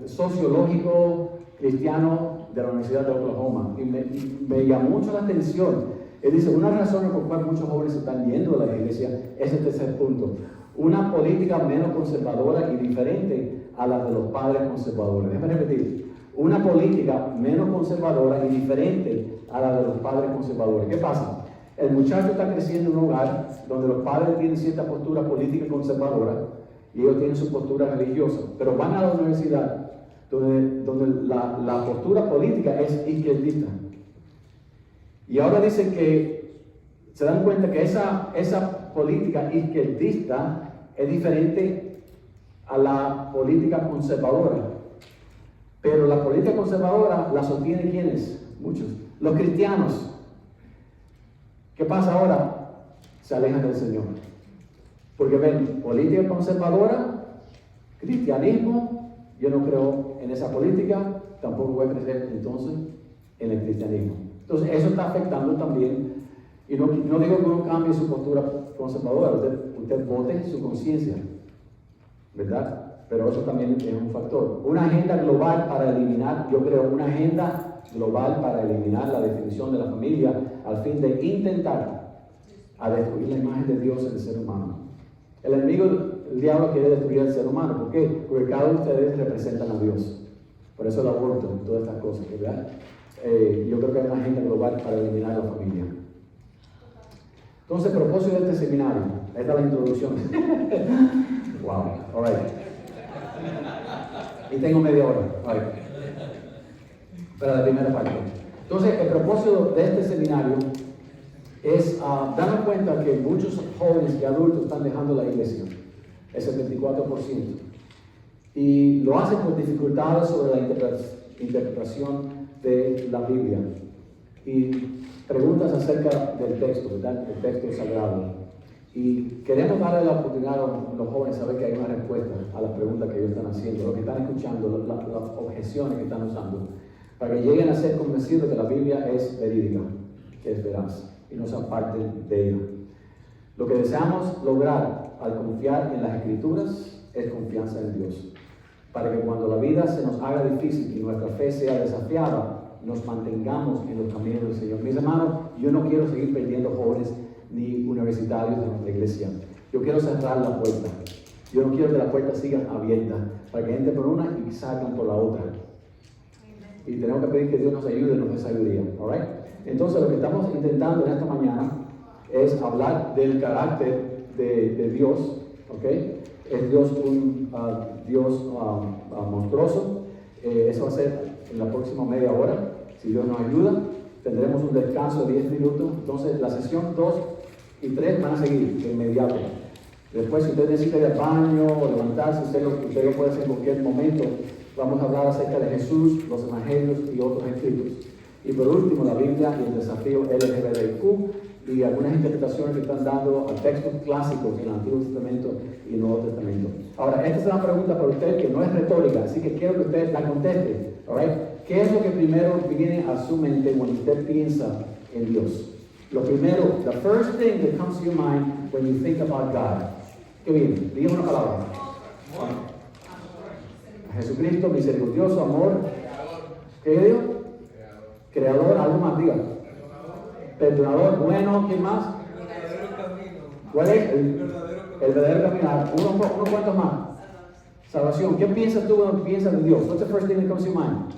sociológico cristiano de la Universidad de Oklahoma. Y me llamó mucho la atención. Él dice, una razón por la cual muchos jóvenes se están yendo de la iglesia es el tercer punto. Una política menos conservadora y diferente a la de los padres conservadores. Déjame repetir. Una política menos conservadora y diferente a la de los padres conservadores. ¿Qué pasa? El muchacho está creciendo en un hogar donde los padres tienen cierta postura política conservadora y ellos tienen su postura religiosa, pero van a la universidad donde la postura política es izquierdista. Y ahora dicen que se dan cuenta que esa política izquierdista es diferente a la política conservadora. Pero la política conservadora la sostienen ¿quiénes? Muchos. Los cristianos. ¿Qué pasa ahora? Se alejan del Señor. Porque ven, política conservadora, cristianismo, yo no creo en esa política, tampoco voy a crecer entonces en el cristianismo. Entonces eso está afectando también, y no digo que uno cambie su postura conservadora, usted vote su conciencia, ¿verdad? Pero eso también es un factor. Una agenda global para eliminar, yo creo, una agenda global para eliminar la definición de la familia al fin de intentar a destruir la imagen de Dios en el ser humano. El enemigo, el diablo, quiere destruir al ser humano. ¿Por qué? Porque cada uno de ustedes representan a Dios. Por eso el aborto y todas estas cosas, ¿verdad? Yo creo que hay una agenda global para eliminar la familia. Entonces, el propósito de este seminario, esta es la introducción. Wow, all right. Y tengo media hora, right, para la primera parte. Entonces, el propósito de este seminario es darnos cuenta que muchos jóvenes y adultos están dejando la iglesia, el 74%. Y lo hacen por dificultades sobre la interpretación de la Biblia. y preguntas acerca del texto, ¿verdad? El texto sagrado. Y queremos darle la oportunidad a los jóvenes saber que hay una respuesta a las preguntas que ellos están haciendo, lo que están escuchando, las objeciones que están usando, para que lleguen a ser convencidos de que la Biblia es verídica, que es veraz, y no se aparten de ella. Lo que deseamos lograr al confiar en las Escrituras es confianza en Dios, para que cuando la vida se nos haga difícil y nuestra fe sea desafiada, nos mantengamos en los caminos del Señor. Mis hermanos, yo no quiero seguir perdiendo jóvenes ni universitarios de nuestra iglesia. Yo quiero cerrar la puerta. Yo no quiero que la puerta siga abierta para que entren por una y salgan por la otra. Y tenemos que pedir que Dios nos ayude, nos dé sabiduría. ¿All right? Entonces, lo que estamos intentando en esta mañana es hablar del carácter de Dios. ¿Okay? Es Dios un Dios monstruoso. Eso va a ser en la próxima media hora. Si Dios nos ayuda, tendremos un descanso de 10 minutos. Entonces, la sesión 2 y 3 van a seguir de inmediato. Después, si usted necesita ir al baño o levantarse, usted lo puede hacer en cualquier momento. Vamos a hablar acerca de Jesús, los evangelios y otros escritos. Y por último, la Biblia y el desafío LGBTQ y algunas interpretaciones que están dando a textos clásicos del Antiguo Testamento y Nuevo Testamento. Ahora, esta es una pregunta para usted que no es retórica, así que quiero que usted la conteste. All right? ¿Qué es lo que primero viene a su mente cuando usted piensa en Dios? Lo primero, the first thing that comes to your mind when you think about God. ¿Qué viene? Diga una palabra. Jesucristo, misericordioso, amor. ¿Qué digo? Creador, algo más, diga. Perdonador, bueno, ¿quién más? ¿Cuál es? El verdadero caminar. Unos cuantos más. Salvación. ¿Qué piensas tú cuando piensas en Dios? What's the first thing that comes to your mind?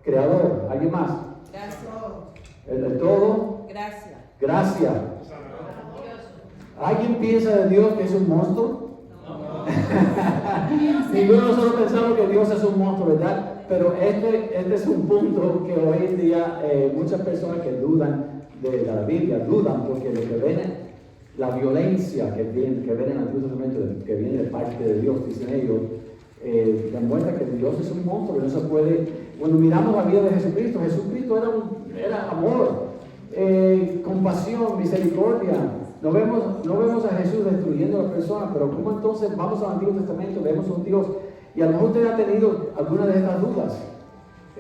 Creador. ¿Alguien más? Gracias. El todo. Gracias. Gracias. ¿Alguien piensa de Dios que es un monstruo? Ninguno de nosotros pensamos que Dios es un monstruo, ¿verdad? Pero este es un punto que hoy en día muchas personas que dudan de la Biblia, dudan porque lo que ven, la violencia que ven en el Antiguo Testamento, que viene de parte de Dios, dicen ellos, demuestra que Dios es un monstruo, que no se puede. Cuando miramos la vida de Jesucristo, Jesucristo era amor, compasión, misericordia. No vemos a Jesús destruyendo a las personas, pero ¿cómo entonces vamos al Antiguo Testamento, vemos a un Dios? Y a lo mejor usted ha tenido alguna de estas dudas.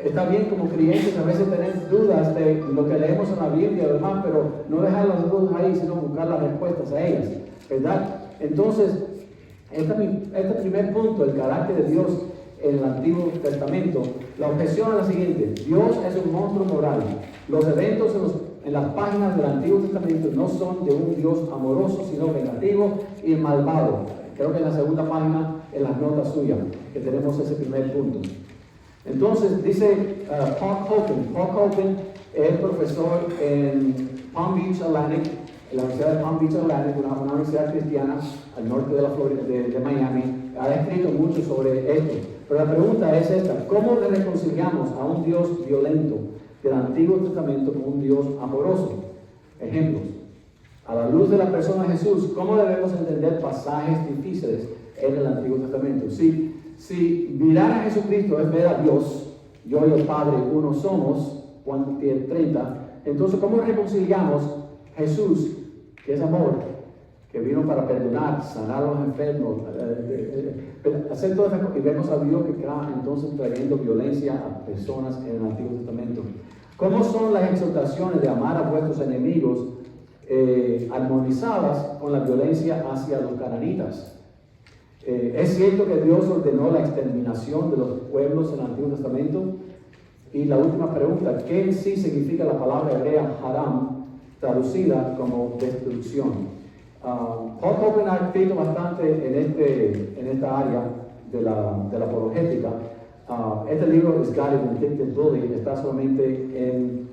Está bien como creyentes a veces tener dudas de lo que leemos en la Biblia y demás, pero no dejar las dudas ahí, sino buscar las respuestas a ellas, ¿verdad? Entonces, este primer punto, el carácter de Dios en el Antiguo Testamento, la objeción es la siguiente: Dios es un monstruo moral. Los eventos en las páginas del Antiguo Testamento no son de un Dios amoroso, sino vengativo y malvado. Creo que en la segunda página, en las notas suyas, que tenemos ese primer punto. Entonces, dice Paul Colton es profesor en Palm Beach Atlantic, en la Universidad de Palm Beach Atlantic, una universidad cristiana al norte de la Florida, de Miami. Ha escrito mucho sobre esto. Pero la pregunta es esta: ¿cómo reconciliamos a un Dios violento del Antiguo Testamento con un Dios amoroso? Ejemplos. A la luz de la persona de Jesús, ¿cómo debemos entender pasajes difíciles en el Antiguo Testamento? Si mirar a Jesucristo es ver a Dios, yo y el Padre uno somos, Juan 10:30, entonces ¿cómo reconciliamos Jesús, que es amor, que vino para perdonar, sanar a los enfermos, hacer todas esas cosas, y vemos a Dios que está entonces trayendo violencia a personas en el Antiguo Testamento? ¿Cómo son las exhortaciones de amar a vuestros enemigos armonizadas con la violencia hacia los cananitas? ¿Es cierto que Dios ordenó la exterminación de los pueblos en el Antiguo Testamento? Y la última pregunta: ¿qué en sí significa la palabra hebrea haram, traducida como destrucción? Paul Colton ha escrito bastante en esta área de la apologética. Este libro, Is God a Vindictive Bully, está solamente en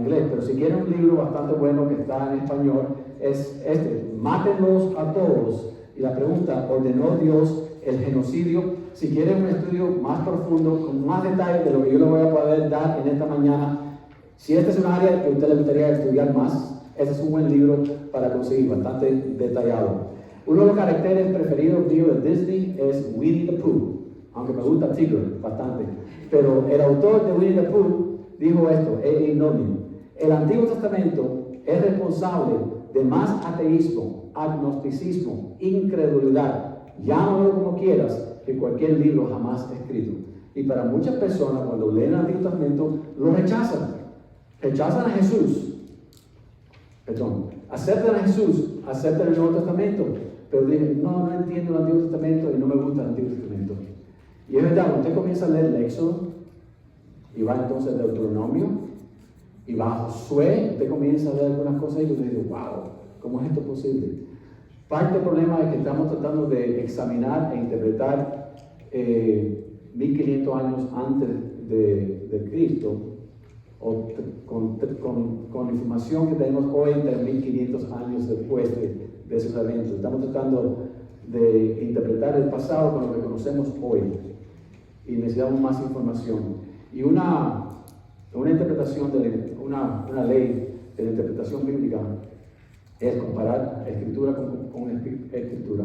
inglés, pero si quieren un libro bastante bueno que está en español, es este: Mátenlos a todos. Y la pregunta: ¿ordenó Dios el genocidio? Si quieren un estudio más profundo, con más detalles de lo que yo le voy a poder dar en esta mañana, si esta es una área que a usted le gustaría estudiar más, ese es un buen libro para conseguir, bastante detallado. Uno de los caracteres preferidos míos de Disney es Winnie the Pooh, aunque me gusta Tigger bastante. Pero el autor de Winnie the Pooh dijo esto, es inónimo. El Antiguo Testamento es responsable de más ateísmo, agnosticismo, incredulidad, llámalo como quieras, que cualquier libro jamás escrito. Y para muchas personas, cuando leen el Antiguo Testamento, lo rechazan. Rechazan a Jesús. Perdón. Aceptan a Jesús, aceptan el Nuevo Testamento, pero dicen, no entiendo el Antiguo Testamento y no me gusta el Antiguo Testamento. Y es verdad, usted comienza a leer el Éxodo, y va entonces a Deuteronomio, y va a Josué, usted comienza a ver algunas cosas y usted dice, wow, ¿cómo es esto posible? Parte del problema es que estamos tratando de examinar e interpretar 1500 años antes de Cristo, o con la información que tenemos hoy entre 1500 años después de esos eventos. Estamos tratando de interpretar el pasado con lo que conocemos hoy y necesitamos más información. Y una interpretación de una ley de la interpretación bíblica es comparar escritura con escritura.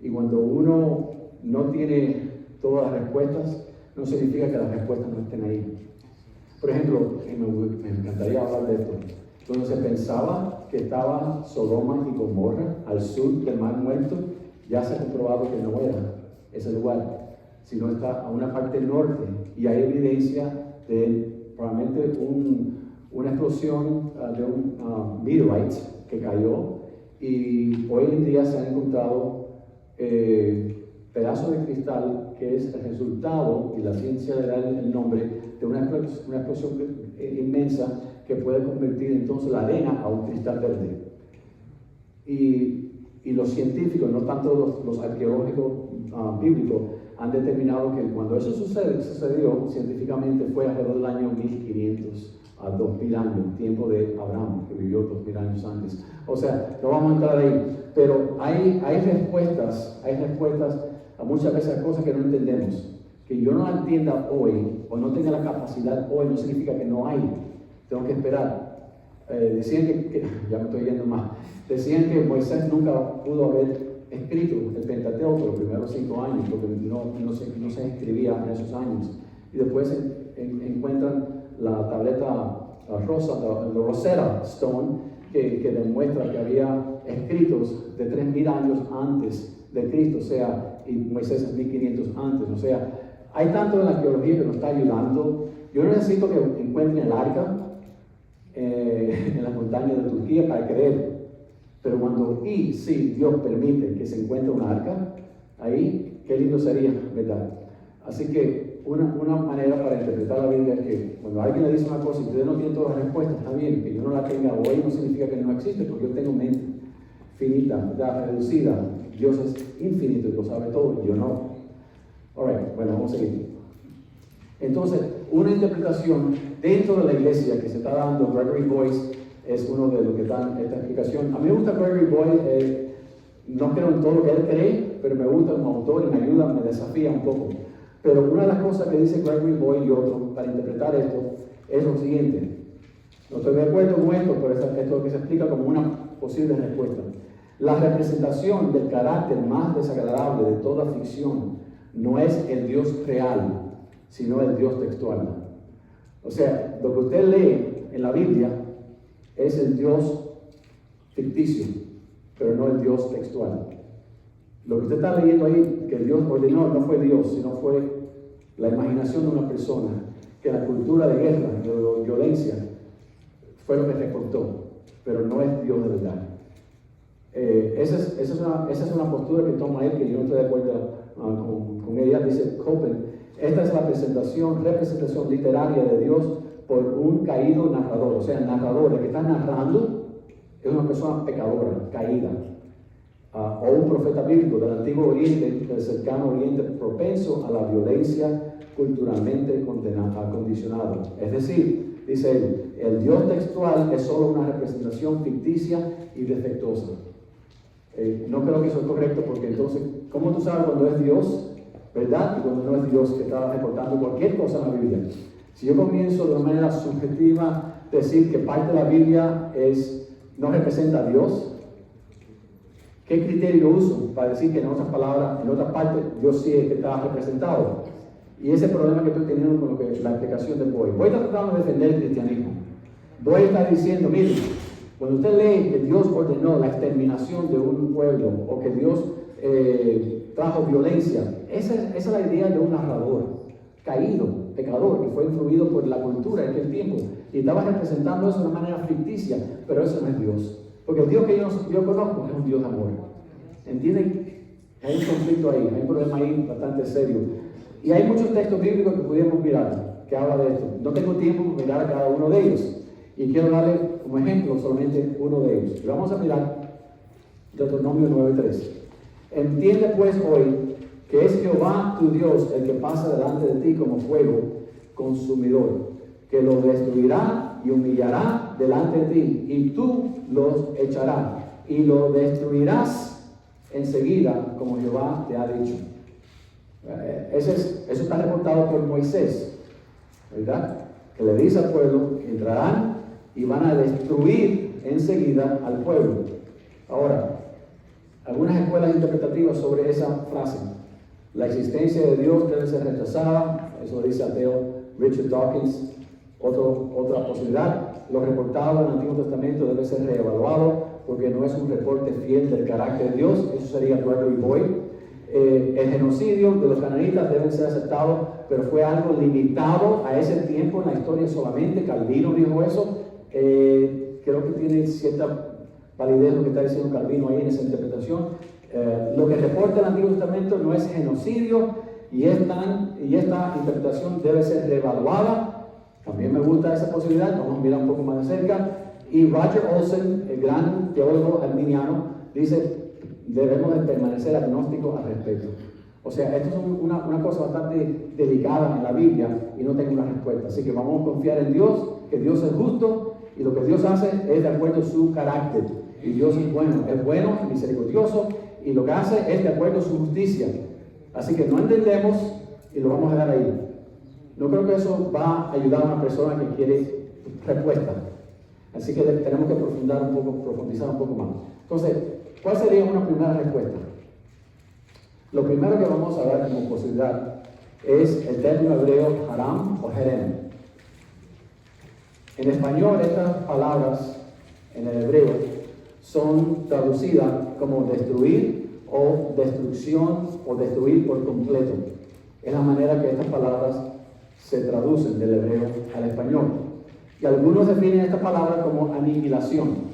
Y cuando uno no tiene todas las respuestas, no significa que las respuestas no estén ahí. Por ejemplo, me encantaría hablar de esto. Cuando se pensaba que estaba Sodoma y Gomorra al sur del Mar Muerto, ya se ha comprobado que no era ese lugar, sino está a una parte norte. Y hay evidencia de probablemente una explosión de un meteorite que cayó. Y hoy en día se han encontrado pedazos de cristal que es el resultado, y la ciencia le da el nombre, de una explosión inmensa que puede convertir entonces la arena a un cristal verde. Y los científicos, no tanto los arqueológicos bíblicos, han determinado que cuando eso sucedió científicamente fue alrededor del año 1500 a 2000 años, tiempo de Abraham, que vivió 2000 años antes. O sea, no vamos a entrar ahí, pero hay respuestas a muchas veces a cosas que no entendemos. Que yo no la entienda hoy, o no tenga la capacidad hoy, no significa que no hay. Tengo que esperar. Decían que ya me estoy yendo más, decían que Moisés nunca pudo haber escrito el Pentateuco los primeros 5 años, porque no se escribía en esos años. Y después encuentran la tableta rosa, la Rosetta Stone, que demuestra que había escritos de 3000 años antes de Cristo, o sea, y Moisés es 1500 antes, o sea, hay tanto en la arqueología que nos está ayudando. Yo necesito que encuentren el arca en las montañas de Turquía para creer. Pero cuando si Dios permite que se encuentre un arca, ahí qué lindo sería, ¿verdad? Así que una manera para interpretar la Biblia es que cuando alguien le dice una cosa y usted no tiene todas las respuestas, está bien, que yo no la tenga hoy no significa que no existe, porque yo tengo mente finita, ¿verdad? Reducida. Dios es infinito y lo sabe todo, yo no. Alright, bueno, vamos a seguir. Entonces, una interpretación dentro de la iglesia que se está dando, Gregory Boyce es uno de los que dan esta explicación. A mí me gusta Gregory Boyce, no creo en todo lo que él cree, pero me gusta como autor y me ayuda, me desafía un poco. Pero una de las cosas que dice Gregory Boyce y otros para interpretar esto es lo siguiente. No estoy de acuerdo con esto, pero esto es lo que se explica como una posible respuesta. La representación del carácter más desagradable de toda ficción no es el Dios real, sino el Dios textual. O sea, lo que usted lee en la Biblia es el Dios ficticio, pero no el Dios textual. Lo que usted está leyendo ahí, que Dios ordenó, no fue Dios, sino fue la imaginación de una persona, que la cultura de guerra, de violencia, fue lo que recortó, pero no es Dios de verdad. Esa es una postura que toma él, que yo no estoy de acuerdo con ella. Dice Copen, esta es la representación literaria de Dios por un caído narrador. O sea, el narrador, el que está narrando, es una persona pecadora, caída. O un profeta bíblico del Antiguo Oriente, del cercano Oriente, propenso a la violencia culturalmente acondicionado. Es decir, dice él, el Dios textual es solo una representación ficticia y defectuosa. No creo que eso es correcto, porque entonces, ¿cómo tú sabes cuando es Dios, verdad? Y cuando no es Dios, que está reportando cualquier cosa en la Biblia. Si yo comienzo de una manera subjetiva a decir que parte de la Biblia no representa a Dios, ¿qué criterio uso para decir que en otras palabras, en otras partes, Dios sí es que está representado? Y ese problema que estoy teniendo con la explicación de Boyd. Boyd está tratando de defender el cristianismo. Boyd está diciendo, miren, cuando usted lee que Dios ordenó la exterminación de un pueblo o que Dios trajo violencia, esa es la idea de un narrador caído, pecador, que fue influido por la cultura en aquel tiempo. Y estaba representando eso de una manera ficticia, pero eso no es Dios. Porque el Dios que yo conozco es un Dios de amor. ¿Entienden? Hay un conflicto ahí, hay un problema ahí bastante serio. Y hay muchos textos bíblicos que pudiéramos mirar, que habla de esto. No tengo tiempo para mirar a cada uno de ellos. Y quiero darle como ejemplo solamente uno de ellos. Y vamos a mirar Deuteronomio 9:3. Entiende pues hoy que es Jehová tu Dios el que pasa delante de ti como fuego consumidor, que los destruirá y humillará delante de ti, y tú los echarás, y lo destruirás enseguida, como Jehová te ha dicho. Eso está reportado por Moisés, ¿verdad? Que le dice al pueblo que entrarán y van a destruir enseguida al pueblo. Ahora, algunas escuelas interpretativas sobre esa frase. La existencia de Dios debe ser rechazada, eso lo dice ateo Richard Dawkins. Otra posibilidad, lo reportado en el Antiguo Testamento debe ser reevaluado porque no es un reporte fiel del carácter de Dios, eso sería Gregory Boyd. El genocidio de los cananitas debe ser aceptado, pero fue algo limitado a ese tiempo en la historia solamente. Calvino dijo eso. Creo que tiene cierta validez lo que está diciendo Calvino ahí en esa interpretación. Lo que reporta el Antiguo Testamento no es genocidio y esta interpretación debe ser reevaluada. También me gusta esa posibilidad, vamos a mirar un poco más de cerca. Y Roger Olson, el gran teólogo arminiano, dice debemos de permanecer agnósticos al respecto. O sea, esto es una cosa bastante delicada en la Biblia y no tengo una respuesta. Así que vamos a confiar en Dios, que Dios es justo y lo que Dios hace es de acuerdo a su carácter. Y Dios es bueno, misericordioso, y lo que hace es de acuerdo a su justicia. Así que no entendemos y lo vamos a dejar ahí. No creo que eso va a ayudar a una persona que quiere respuesta. Así que tenemos que profundizar un poco más. Entonces, ¿cuál sería una primera respuesta? Lo primero que vamos a dar como posibilidad es el término hebreo haram o herem. En español, estas palabras en el hebreo son traducidas como destruir o destrucción o destruir por completo. Es la manera que estas palabras se traducen del hebreo al español. Y algunos definen esta palabra como aniquilación.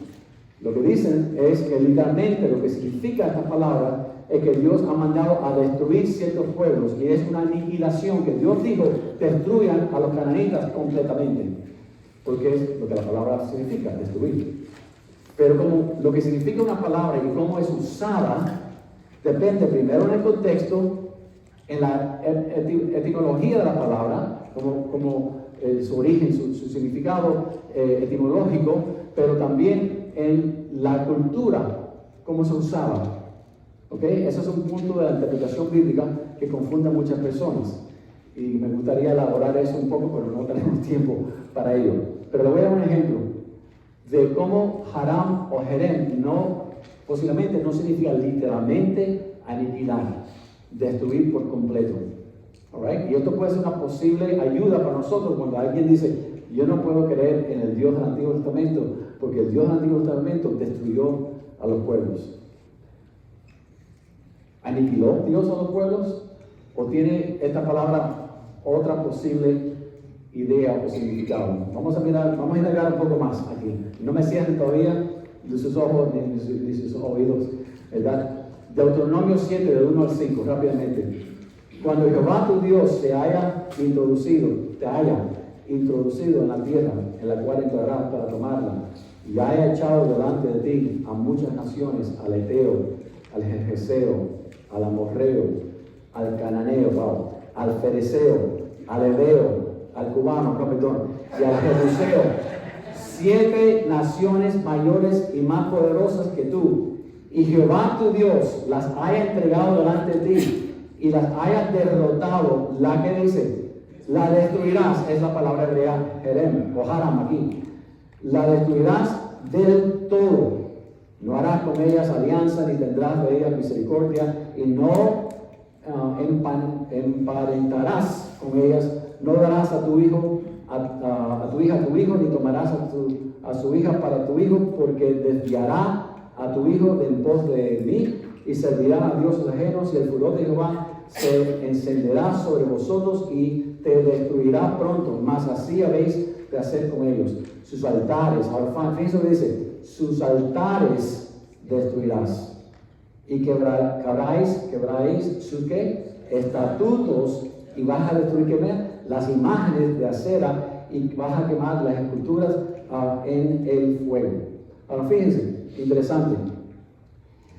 Lo que dicen es que literalmente lo que significa esta palabra es que Dios ha mandado a destruir ciertos pueblos y es una aniquilación que Dios dijo destruyan a los cananitas completamente, porque es lo que la palabra significa, destruir. Pero como lo que significa una palabra y cómo es usada depende primero en el contexto, en la etimología de la palabra, como su origen, su significado etimológico, pero también en la cultura, cómo se usaba. ¿Okay? Ese es un punto de la interpretación bíblica que confunde a muchas personas. Y me gustaría elaborar eso un poco, pero no tenemos tiempo para ello. Pero le voy a dar un ejemplo de cómo haram o herem posiblemente no significa literalmente aniquilar, destruir por completo. Alright? Y esto puede ser una posible ayuda para nosotros cuando alguien dice, yo no puedo creer en el Dios del Antiguo Testamento, porque el Dios del Antiguo Testamento destruyó a los pueblos. ¿Aniquiló Dios a los pueblos? ¿O tiene esta palabra otra posible idea o significado? Vamos a indagar un poco más aquí. No me cierren todavía de sus ojos ni sus oídos, ¿verdad? Deuteronomio 7, del 1 al 5, rápidamente. Cuando Jehová tu Dios te haya introducido en la tierra en la cual entrarás para tomarla, y haya echado delante de ti a muchas naciones, al Eteo, al Jerjeseo, al Amorreo, al Cananeo, al Fereceo, al Heveo, al Cubano, y al Jebuseo, 7 naciones mayores y más poderosas que tú, y Jehová tu Dios las haya entregado delante de ti, y las hayas derrotado, la que dice, la destruirás, es la palabra hebrea herem o haram aquí, la destruirás del todo, no harás con ellas alianza ni tendrás de ellas misericordia, y no emparentarás con ellas, no darás a tu hijo a tu hija a tu hijo, ni tomarás a su hija para tu hijo, porque desviará a tu hijo de en pos de mí, y servirán a dioses ajenos, y el furor de Jehová se encenderá sobre vosotros y te destruirá pronto, mas así habéis de hacer con ellos. Sus altares, ahora fíjense lo que dice, sus altares destruirás, y quebráis sus ¿qué? Estatutos, y vas a destruir las imágenes de acera, y vas a quemar las esculturas en el fuego. Ahora fíjense, interesante.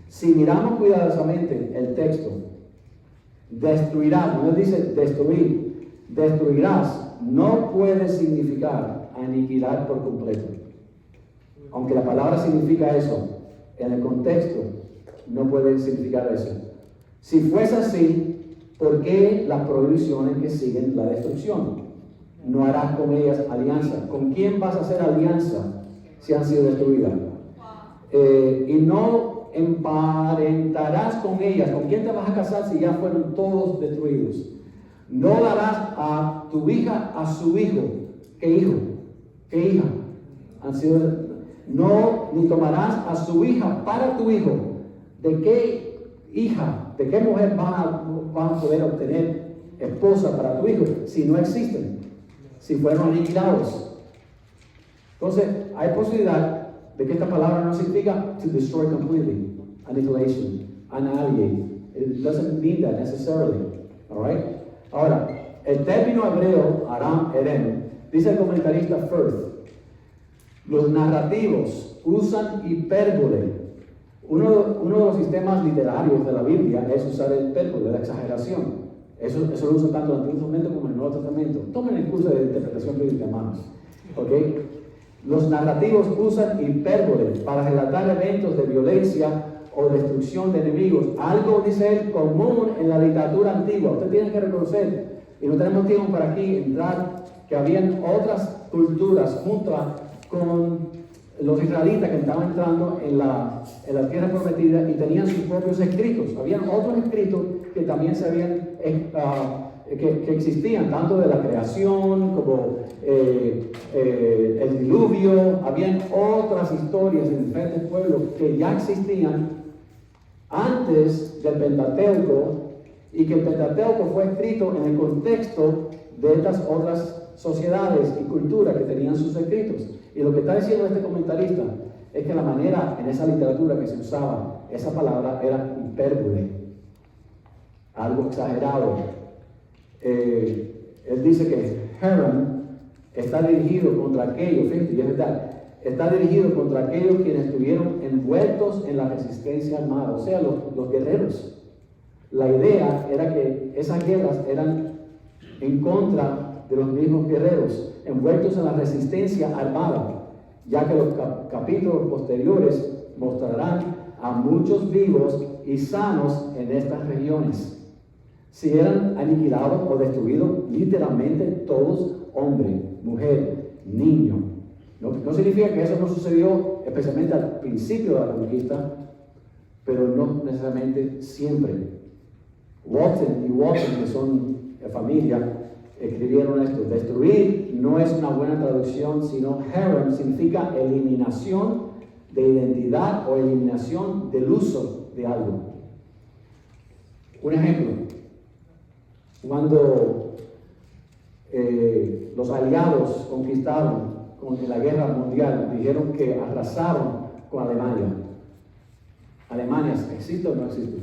Si miramos cuidadosamente el texto, destruirás, no dice destruir, destruirás, no puede significar aniquilar por completo. Aunque la palabra significa eso, en el contexto no puede significar eso. Si fuese así, ¿por qué las prohibiciones que siguen la destrucción? No harás con ellas alianza. ¿Con quién vas a hacer alianza si han sido destruidas? Y no emparentarás con ellas. ¿Con quién te vas a casar si ya fueron todos destruidos? No darás a tu hija a su hijo. ¿Qué hijo? ¿Qué hija? Han sido. No, ni tomarás a su hija para tu hijo. ¿De qué hija, de qué mujer van a poder obtener esposa para tu hijo si no existen? Si fueron aniquilados. Entonces, hay posibilidad de que esta palabra no significa to destroy completely, annihilation, annihilate. It doesn't mean that necessarily. All right? Ahora, el término hebreo, aram, erem, dice el comentarista Firth, los narrativos usan hipérbole. Uno de los sistemas literarios de la Biblia es usar el hipérbole, la exageración. Eso lo usan tanto en el Antiguo Testamento como en el Nuevo Testamento. Tomen el curso de interpretación bíblica, hermanos. ¿Okay? Los narrativos usan hipérbole para relatar eventos de violencia o destrucción de enemigos. Algo, dice él, común en la literatura antigua. Usted tiene que reconocer, y no tenemos tiempo para aquí entrar, que habían otras culturas junto con los israelitas que estaban entrando en la tierra prometida y tenían sus propios escritos. Habían otros escritos que también se habían que existían, tanto de la creación como el diluvio. Habían otras historias en diferentes pueblos que ya existían antes del Pentateuco, y que el Pentateuco fue escrito en el contexto de estas otras sociedades y culturas que tenían sus escritos. Y lo que está diciendo este comentarista es que la manera en esa literatura que se usaba esa palabra era hipérbole, algo exagerado. Él dice que Herem está dirigido contra aquellos, fíjate, y es verdad, está dirigido contra aquellos quienes estuvieron envueltos en la resistencia armada, o sea, los guerreros. La idea era que esas guerras eran en contra de los mismos guerreros, envueltos en la resistencia armada, ya que los capítulos posteriores mostrarán a muchos vivos y sanos en estas regiones. Si eran aniquilados o destruidos, literalmente todos, hombre, mujer, niño. No significa que eso no sucedió especialmente al principio de la conquista, pero no necesariamente siempre. Walton y Walton, que son familia, escribieron esto. Destruir no es una buena traducción, sino herem significa eliminación de identidad o eliminación del uso de algo. Un ejemplo, cuando los aliados conquistaron en la guerra mundial, dijeron que arrasaron con Alemania. ¿Alemania existe o no existe?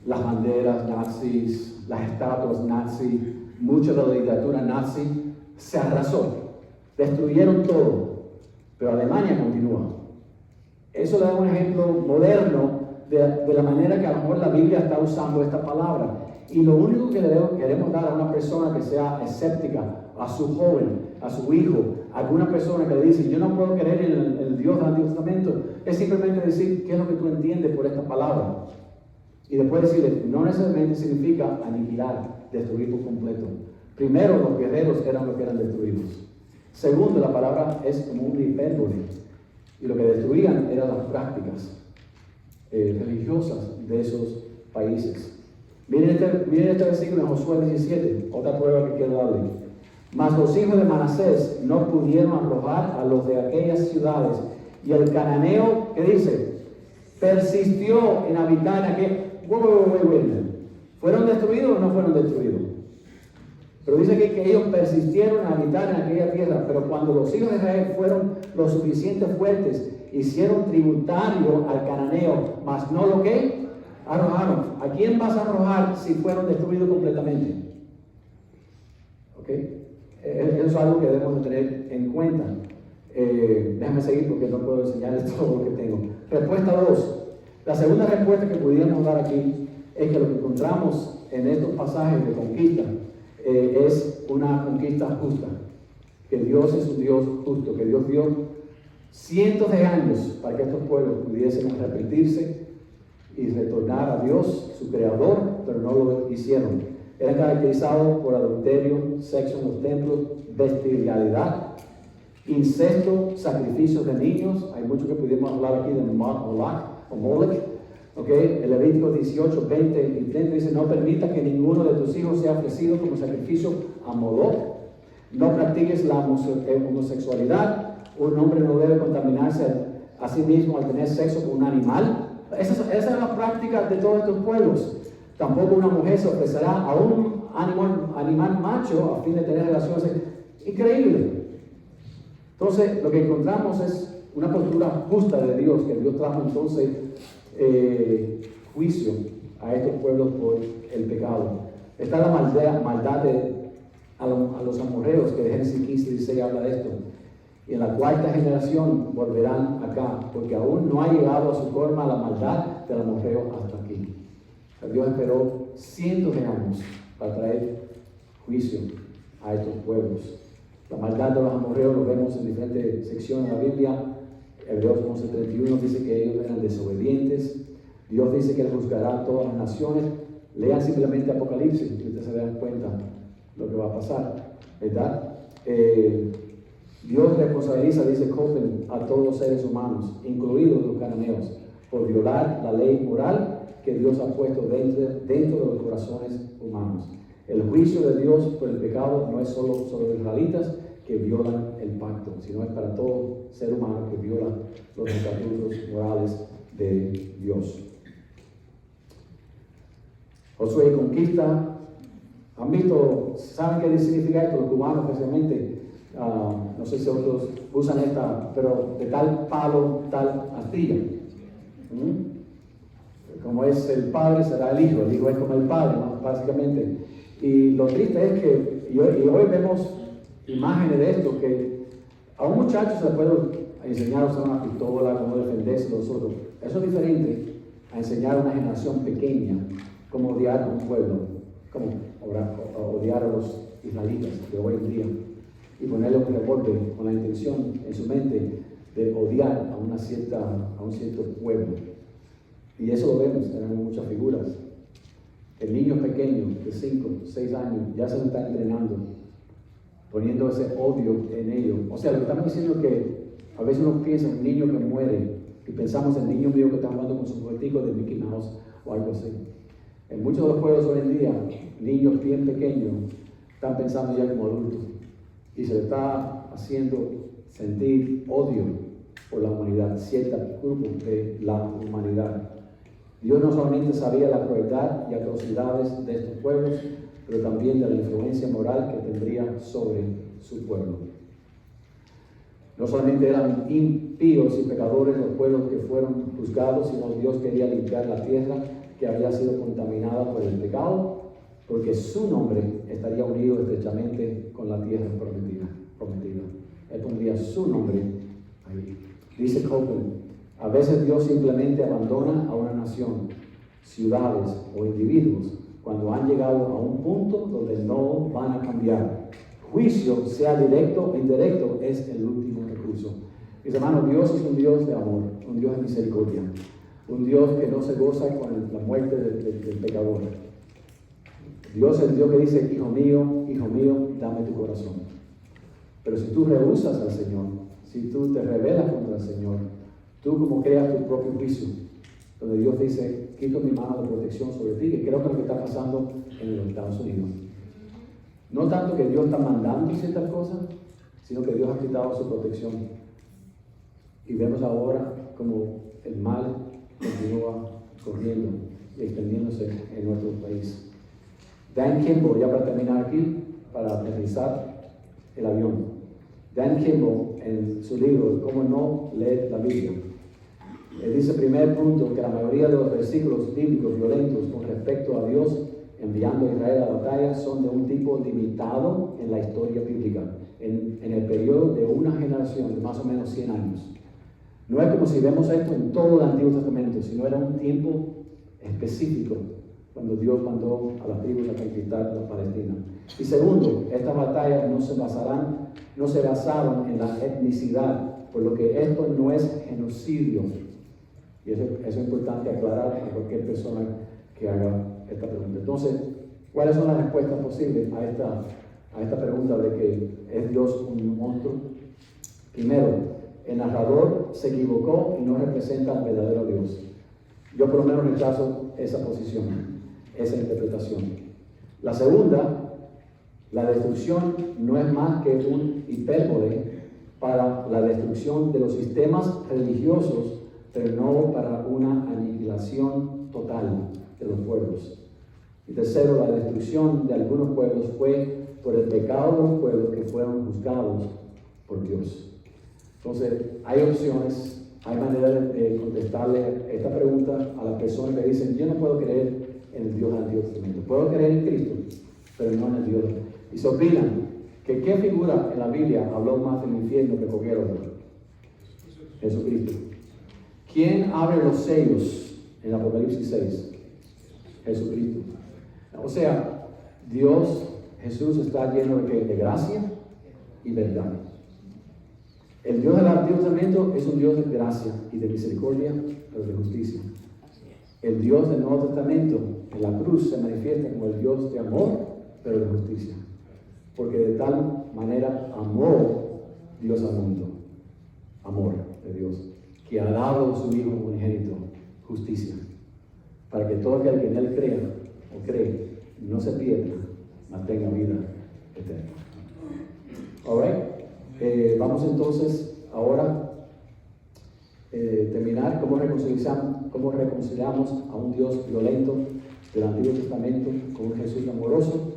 Las banderas nazis, las estatuas nazis, mucha de la literatura nazi se arrasó, destruyeron todo, pero Alemania continúa. Eso le da un ejemplo moderno de la manera que a lo mejor la Biblia está usando esta palabra. Y lo único que queremos dar a una persona que sea escéptica, a su joven, a su hijo, a alguna persona que le dice, yo no puedo creer en el Dios del Antiguo Testamento, es simplemente decir, ¿qué es lo que tú entiendes por esta palabra? Y después decirle, no necesariamente significa aniquilar, destruir por completo. Primero, los guerreros eran los que eran destruidos. Segundo, la palabra es como un hipérbole. Y lo que destruían eran las prácticas religiosas de esos países. Miren este versículo en Josué 17, otra prueba que quiero darle. Mas los hijos de Manasés no pudieron arrojar a los de aquellas ciudades, y el cananeo, ¿qué dice? Persistió en habitar en aquel. ¿Fueron destruidos o no fueron destruidos? Pero dice que ellos persistieron en habitar en aquella tierra, pero cuando los hijos de Israel fueron lo suficiente fuertes, hicieron tributario al cananeo, mas no lo que arrojaron. ¿A quién vas a arrojar si fueron destruidos completamente? ¿Ok? Eso es algo que debemos de tener en cuenta. Déjame seguir porque no puedo enseñarles todo lo que tengo. Respuesta 2. La segunda respuesta que pudiéramos dar aquí es que lo que encontramos en estos pasajes de conquista es una conquista justa. Que Dios es un Dios justo, que Dios dio cientos de años para que estos pueblos pudiesen arrepentirse y retornar a Dios, su creador, pero no lo hicieron. Eran caracterizados por adulterio, sexo en los templos, bestialidad, incesto, sacrificios de niños. Hay mucho que pudimos hablar aquí de Molech. Okay. El Levítico 18, 20 y 30 dice: no permita que ninguno de tus hijos sea ofrecido como sacrificio a Moloch. No practiques la homosexualidad. Un hombre no debe contaminarse a sí mismo al tener sexo con un animal. Esa es la práctica de todos estos pueblos. Tampoco una mujer se ofrecerá a un animal macho a fin de tener relaciones. Increíble. Entonces, lo que encontramos es una postura justa de Dios, que Dios trajo entonces juicio a estos pueblos por el pecado. Está la maldad a los amorreos, que de Génesis 15 16 habla de esto. Y en la cuarta generación volverán acá, porque aún no ha llegado a su forma la maldad del amorreo hasta aquí. O sea, Dios esperó cientos de años para traer juicio a estos pueblos. La maldad de los amorreos lo vemos en diferentes secciones de la Biblia. Hebreos 11:31 dice que ellos eran desobedientes. Dios dice que él juzgará a todas las naciones. Lean simplemente Apocalipsis y ustedes se dan cuenta lo que va a pasar, ¿verdad? Dios responsabiliza, dice Copen, a todos los seres humanos, incluidos los cananeos, por violar la ley moral que Dios ha puesto dentro de los corazones humanos. El juicio de Dios por el pecado no es solo sobre los israelitas que violan el pacto, sino es para todo ser humano que viola los estatutos morales de Dios. Josué conquista. ¿Han visto? ¿Saben qué significa esto? Los cubanos especialmente. No sé si otros usan esta, pero de tal palo, tal astilla. Como es el padre, será el hijo es como el padre, ¿no? Básicamente. Y lo triste es que, y hoy vemos imágenes de esto, que a un muchacho se le puede enseñar a usar una pistola, cómo defenderse de los otros. Eso es diferente a enseñar a una generación pequeña cómo odiar a un pueblo, cómo odiar a los israelitas de hoy en día, y ponerle un revólver con la intención en su mente de odiar a un cierto pueblo. Y eso lo vemos, tenemos muchas figuras. El niño pequeño de 5, 6 años ya se lo está entrenando, poniendo ese odio en ellos. O sea, lo que estamos diciendo es que a veces uno piensa en un niño que muere y pensamos en el niño mío que está jugando con sus jugueticos de Mickey Mouse o algo así. En muchos de los pueblos hoy en día, niños bien pequeños están pensando ya como adultos y se le está haciendo sentir odio por la humanidad, ciertos grupos de la humanidad. Dios no solamente sabía la crueldad y atrocidades de estos pueblos, pero también de la influencia moral que tendría sobre su pueblo. No solamente eran impíos y pecadores los pueblos que fueron juzgados, sino Dios quería limpiar la tierra que había sido contaminada por el pecado, porque su nombre estaría unido estrechamente con la tierra prometida. Él pondría su nombre ahí. Dice Copeland: a veces Dios simplemente abandona a una nación, ciudades o individuos cuando han llegado a un punto donde no van a cambiar. Juicio, sea directo o indirecto, es el último recurso. Mis hermanos, Dios es un Dios de amor, un Dios de misericordia, un Dios que no se goza con la muerte del pecador. Dios es el Dios que dice: hijo mío, dame tu corazón. Pero si tú rehusas al Señor, si tú te rebelas contra el Señor, tú como creas tu propio juicio, donde Dios dice: quito mi mano de protección sobre ti, que creo que es lo que está pasando en los Estados Unidos. No tanto que Dios está mandando ciertas cosas, sino que Dios ha quitado su protección. Y vemos ahora como el mal continúa corriendo y extendiéndose en nuestro país. Dan Kimball, ya para terminar aquí, para aterrizar el avión. Dan Kimball, en su libro Cómo no leer la Biblia, él dice, primer punto, que la mayoría de los versículos bíblicos violentos con respecto a Dios enviando a Israel a la batalla son de un tipo limitado en la historia bíblica, en el periodo de una generación de más o menos 100 años. No es como si vemos esto en todo el Antiguo Testamento, sino era un tiempo específico cuando Dios mandó a las tribus a conquistar la Palestina. Y segundo, estas batallas no se basaron en la etnicidad, por lo que esto no es genocidio. Y eso es importante aclarar a cualquier persona que haga esta pregunta. Entonces, ¿cuáles son las respuestas posibles a esta pregunta de que es Dios un monstruo? Primero, el narrador se equivocó y no representa al verdadero Dios. Yo por lo menos rechazo esa posición, esa interpretación. La segunda, la destrucción no es más que un hipérbole para la destrucción de los sistemas religiosos, pero no para una aniquilación total de los pueblos. Y tercero, la destrucción de algunos pueblos fue por el pecado de los pueblos que fueron juzgados por Dios. Entonces, hay opciones, hay maneras de contestarle esta pregunta a las personas que dicen, yo no puedo creer en el Dios del Antiguo Testamento. Puedo creer en Cristo, pero no en el Dios. Y se opinan que qué figura en la Biblia habló más del infierno que cualquier otro. Jesucristo. ¿Quién abre los sellos en Apocalipsis 6? Jesucristo. O sea, Jesús está lleno de gracia y verdad. El Dios del Antiguo Testamento es un Dios de gracia y de misericordia, pero de justicia. El Dios del Nuevo Testamento en la cruz se manifiesta como el Dios de amor, pero de justicia. Porque de tal manera amó Dios al mundo. Amor de Dios. Que ha dado su Hijo unigénito, justicia, para que todo aquel que en Él crea o cree no se pierda, mantenga vida eterna. Alright, vamos entonces ahora terminar cómo reconciliamos a un Dios violento del Antiguo Testamento con un Jesús amoroso.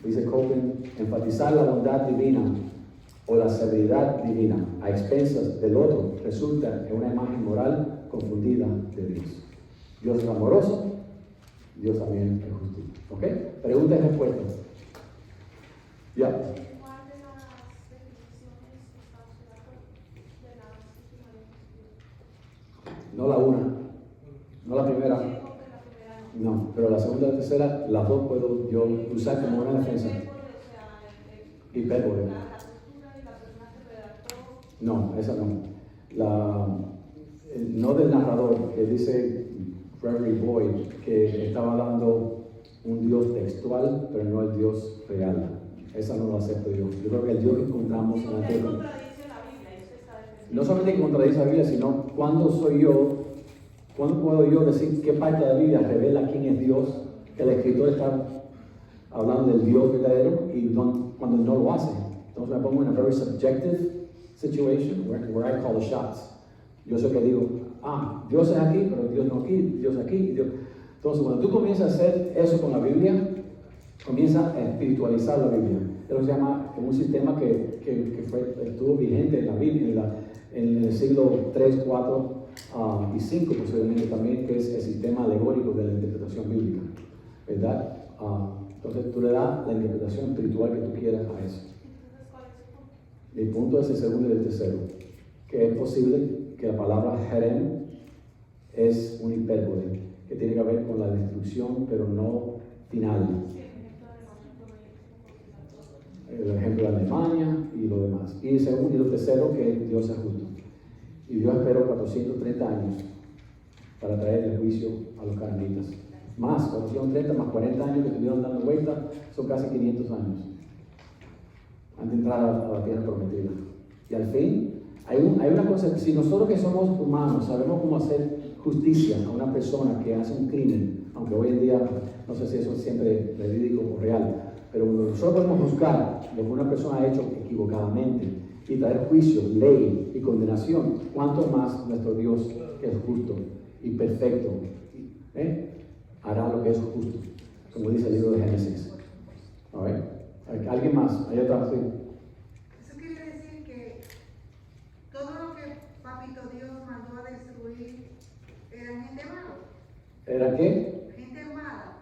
Dice Copeland, enfatizar la bondad divina o la severidad divina a expensas del otro resulta en una imagen moral confundida de Dios. Dios es amoroso, Dios también es justo. ¿Ok? Preguntas y respuestas. Ya. ¿Cuál de las definiciones está usted de acuerdo? De las últimas definiciones. No la una, no la primera. Dijo que la primera no. No, pero la segunda y la tercera, las dos puedo yo usar como una defensa. Hipérbole. No, esa no. No del narrador, que dice Gregory Boyd, que estaba dando un Dios textual, pero no el Dios real. Esa no la acepto yo. Yo creo que el Dios que encontramos en la Antiguo Testamento no solamente que contradice la Biblia, sino cuándo puedo yo decir qué parte de la Biblia revela quién es Dios, que el escritor está hablando del Dios verdadero y cuando no lo hace. Entonces me pongo en una very subjective situation where I call the shots. Yo sé que digo, Dios es aquí, pero Dios no aquí, Dios aquí. Dios. Entonces cuando tú comienzas a hacer eso con la Biblia, comienza a espiritualizar la Biblia. Eso se llama un sistema que estuvo vigente en la Biblia en el siglo 3, 4 y 5 posiblemente también, que es el sistema alegórico de la interpretación bíblica, ¿verdad? Entonces tú le das la interpretación espiritual que tú quieras a eso. Mi punto es el segundo y el tercero, que es posible que la palabra jerem es un hipérbole, que tiene que ver con la destrucción, pero no final. El ejemplo de Alemania y lo demás. Y el segundo y el tercero, que Dios es justo. Y Dios esperó 430 años para traer el juicio a los cananitas. Más, 430 más 40 años que estuvieron dando vueltas, son casi 500 años. Antes de entrar a la tierra prometida. Y al fin, hay una cosa, si nosotros que somos humanos sabemos cómo hacer justicia a una persona que hace un crimen, aunque hoy en día no sé si eso es siempre verídico o real, pero cuando nosotros podemos buscar lo que una persona ha hecho equivocadamente y traer juicio, ley y condenación, ¿cuánto más nuestro Dios, que es justo y perfecto, hará lo que es justo? Como dice el libro de Génesis. ¿Alguien más? Ahí atrás, sí. Eso quiere decir que todo lo que Papito Dios mandó a destruir eran gente mala. ¿Era qué? Gente mala.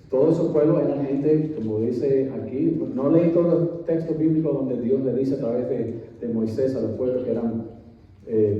Todos esos pueblos eran gente, como dice aquí, no leí todos los textos bíblicos donde Dios le dice a través de Moisés a los pueblos que eran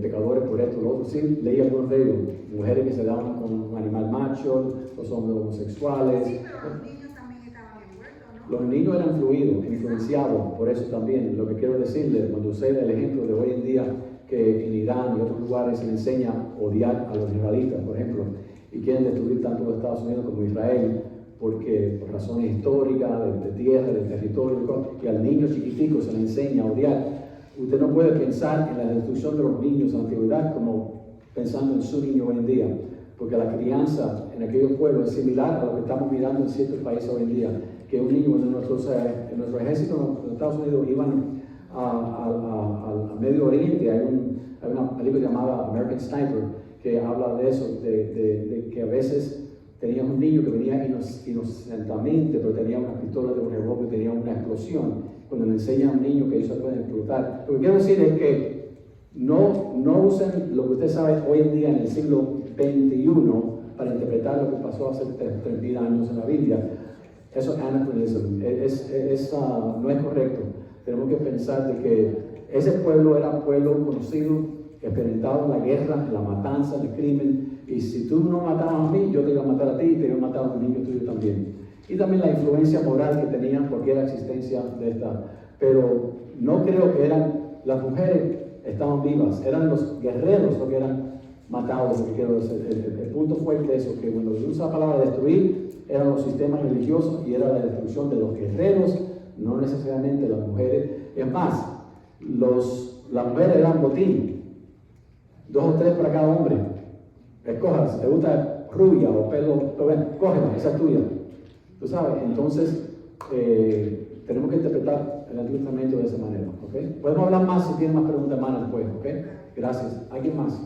pecadores por esto, lo otro. Sí, leí algunos de ellos, mujeres que se daban con un animal macho, los hombres homosexuales. Sí, pero los niños también estaban envueltos, ¿no? Los niños eran fluidos, influenciados por eso también. Lo que quiero decirles, cuando usé el ejemplo de hoy en día, que en Irán y otros lugares se le enseña a odiar a los israelitas, por ejemplo, y quieren destruir tanto los Estados Unidos como Israel, porque por razones históricas, de tierra, de territorio, y al niño chiquitico se le enseña a odiar. Usted no puede pensar en la destrucción de los niños en la antigüedad como pensando en su niño hoy en día, porque la crianza en aquellos pueblos es similar a lo que estamos mirando en ciertos países hoy en día, que un niño en nuestro ejército en los Estados Unidos iban al Medio Oriente. Hay una película llamada American Sniper que habla de eso, de que a veces tenías un niño que venía inocentemente, pero tenía una pistola de un revólver, tenía una explosión. Cuando le enseñan a un niño que ellos se pueden explotar. Lo que quiero decir es que no usen lo que usted sabe hoy en día en el siglo XXI para interpretar lo que pasó hace 3.000 años en la Biblia. Eso es anacronismo, no es correcto. Tenemos que pensar de que ese pueblo era un pueblo conocido, experimentado en la guerra, en la matanza, en el crimen, y si tú no matabas a mí, yo te iba a matar a ti y te iba a matar a un niño tuyo también. Y también la influencia moral que tenían porque era existencia de esta. Pero no creo que las mujeres estaban vivas, eran los guerreros los que eran matados. Lo que quiero decir. El punto fuerte de eso, que cuando se usa la palabra destruir, eran los sistemas religiosos y era la destrucción de los guerreros, no necesariamente las mujeres. Es más, las mujeres eran botín, 2 o 3 para cada hombre. Escojas, te gusta rubia o pelo, cógela, esa es tuya. Tú sabes, entonces tenemos que interpretar el Antiguo Testamento de esa manera, ¿ok? Podemos hablar más si tienen más preguntas, hermana, después, ¿ok? Gracias. ¿Alguien más?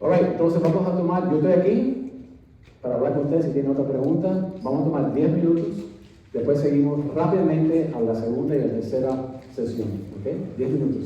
Alright, entonces vamos a tomar, yo estoy aquí para hablar con ustedes si tienen otra pregunta. Vamos a tomar 10 minutos, después seguimos rápidamente a la segunda y la tercera sesión, ¿ok? 10 minutos.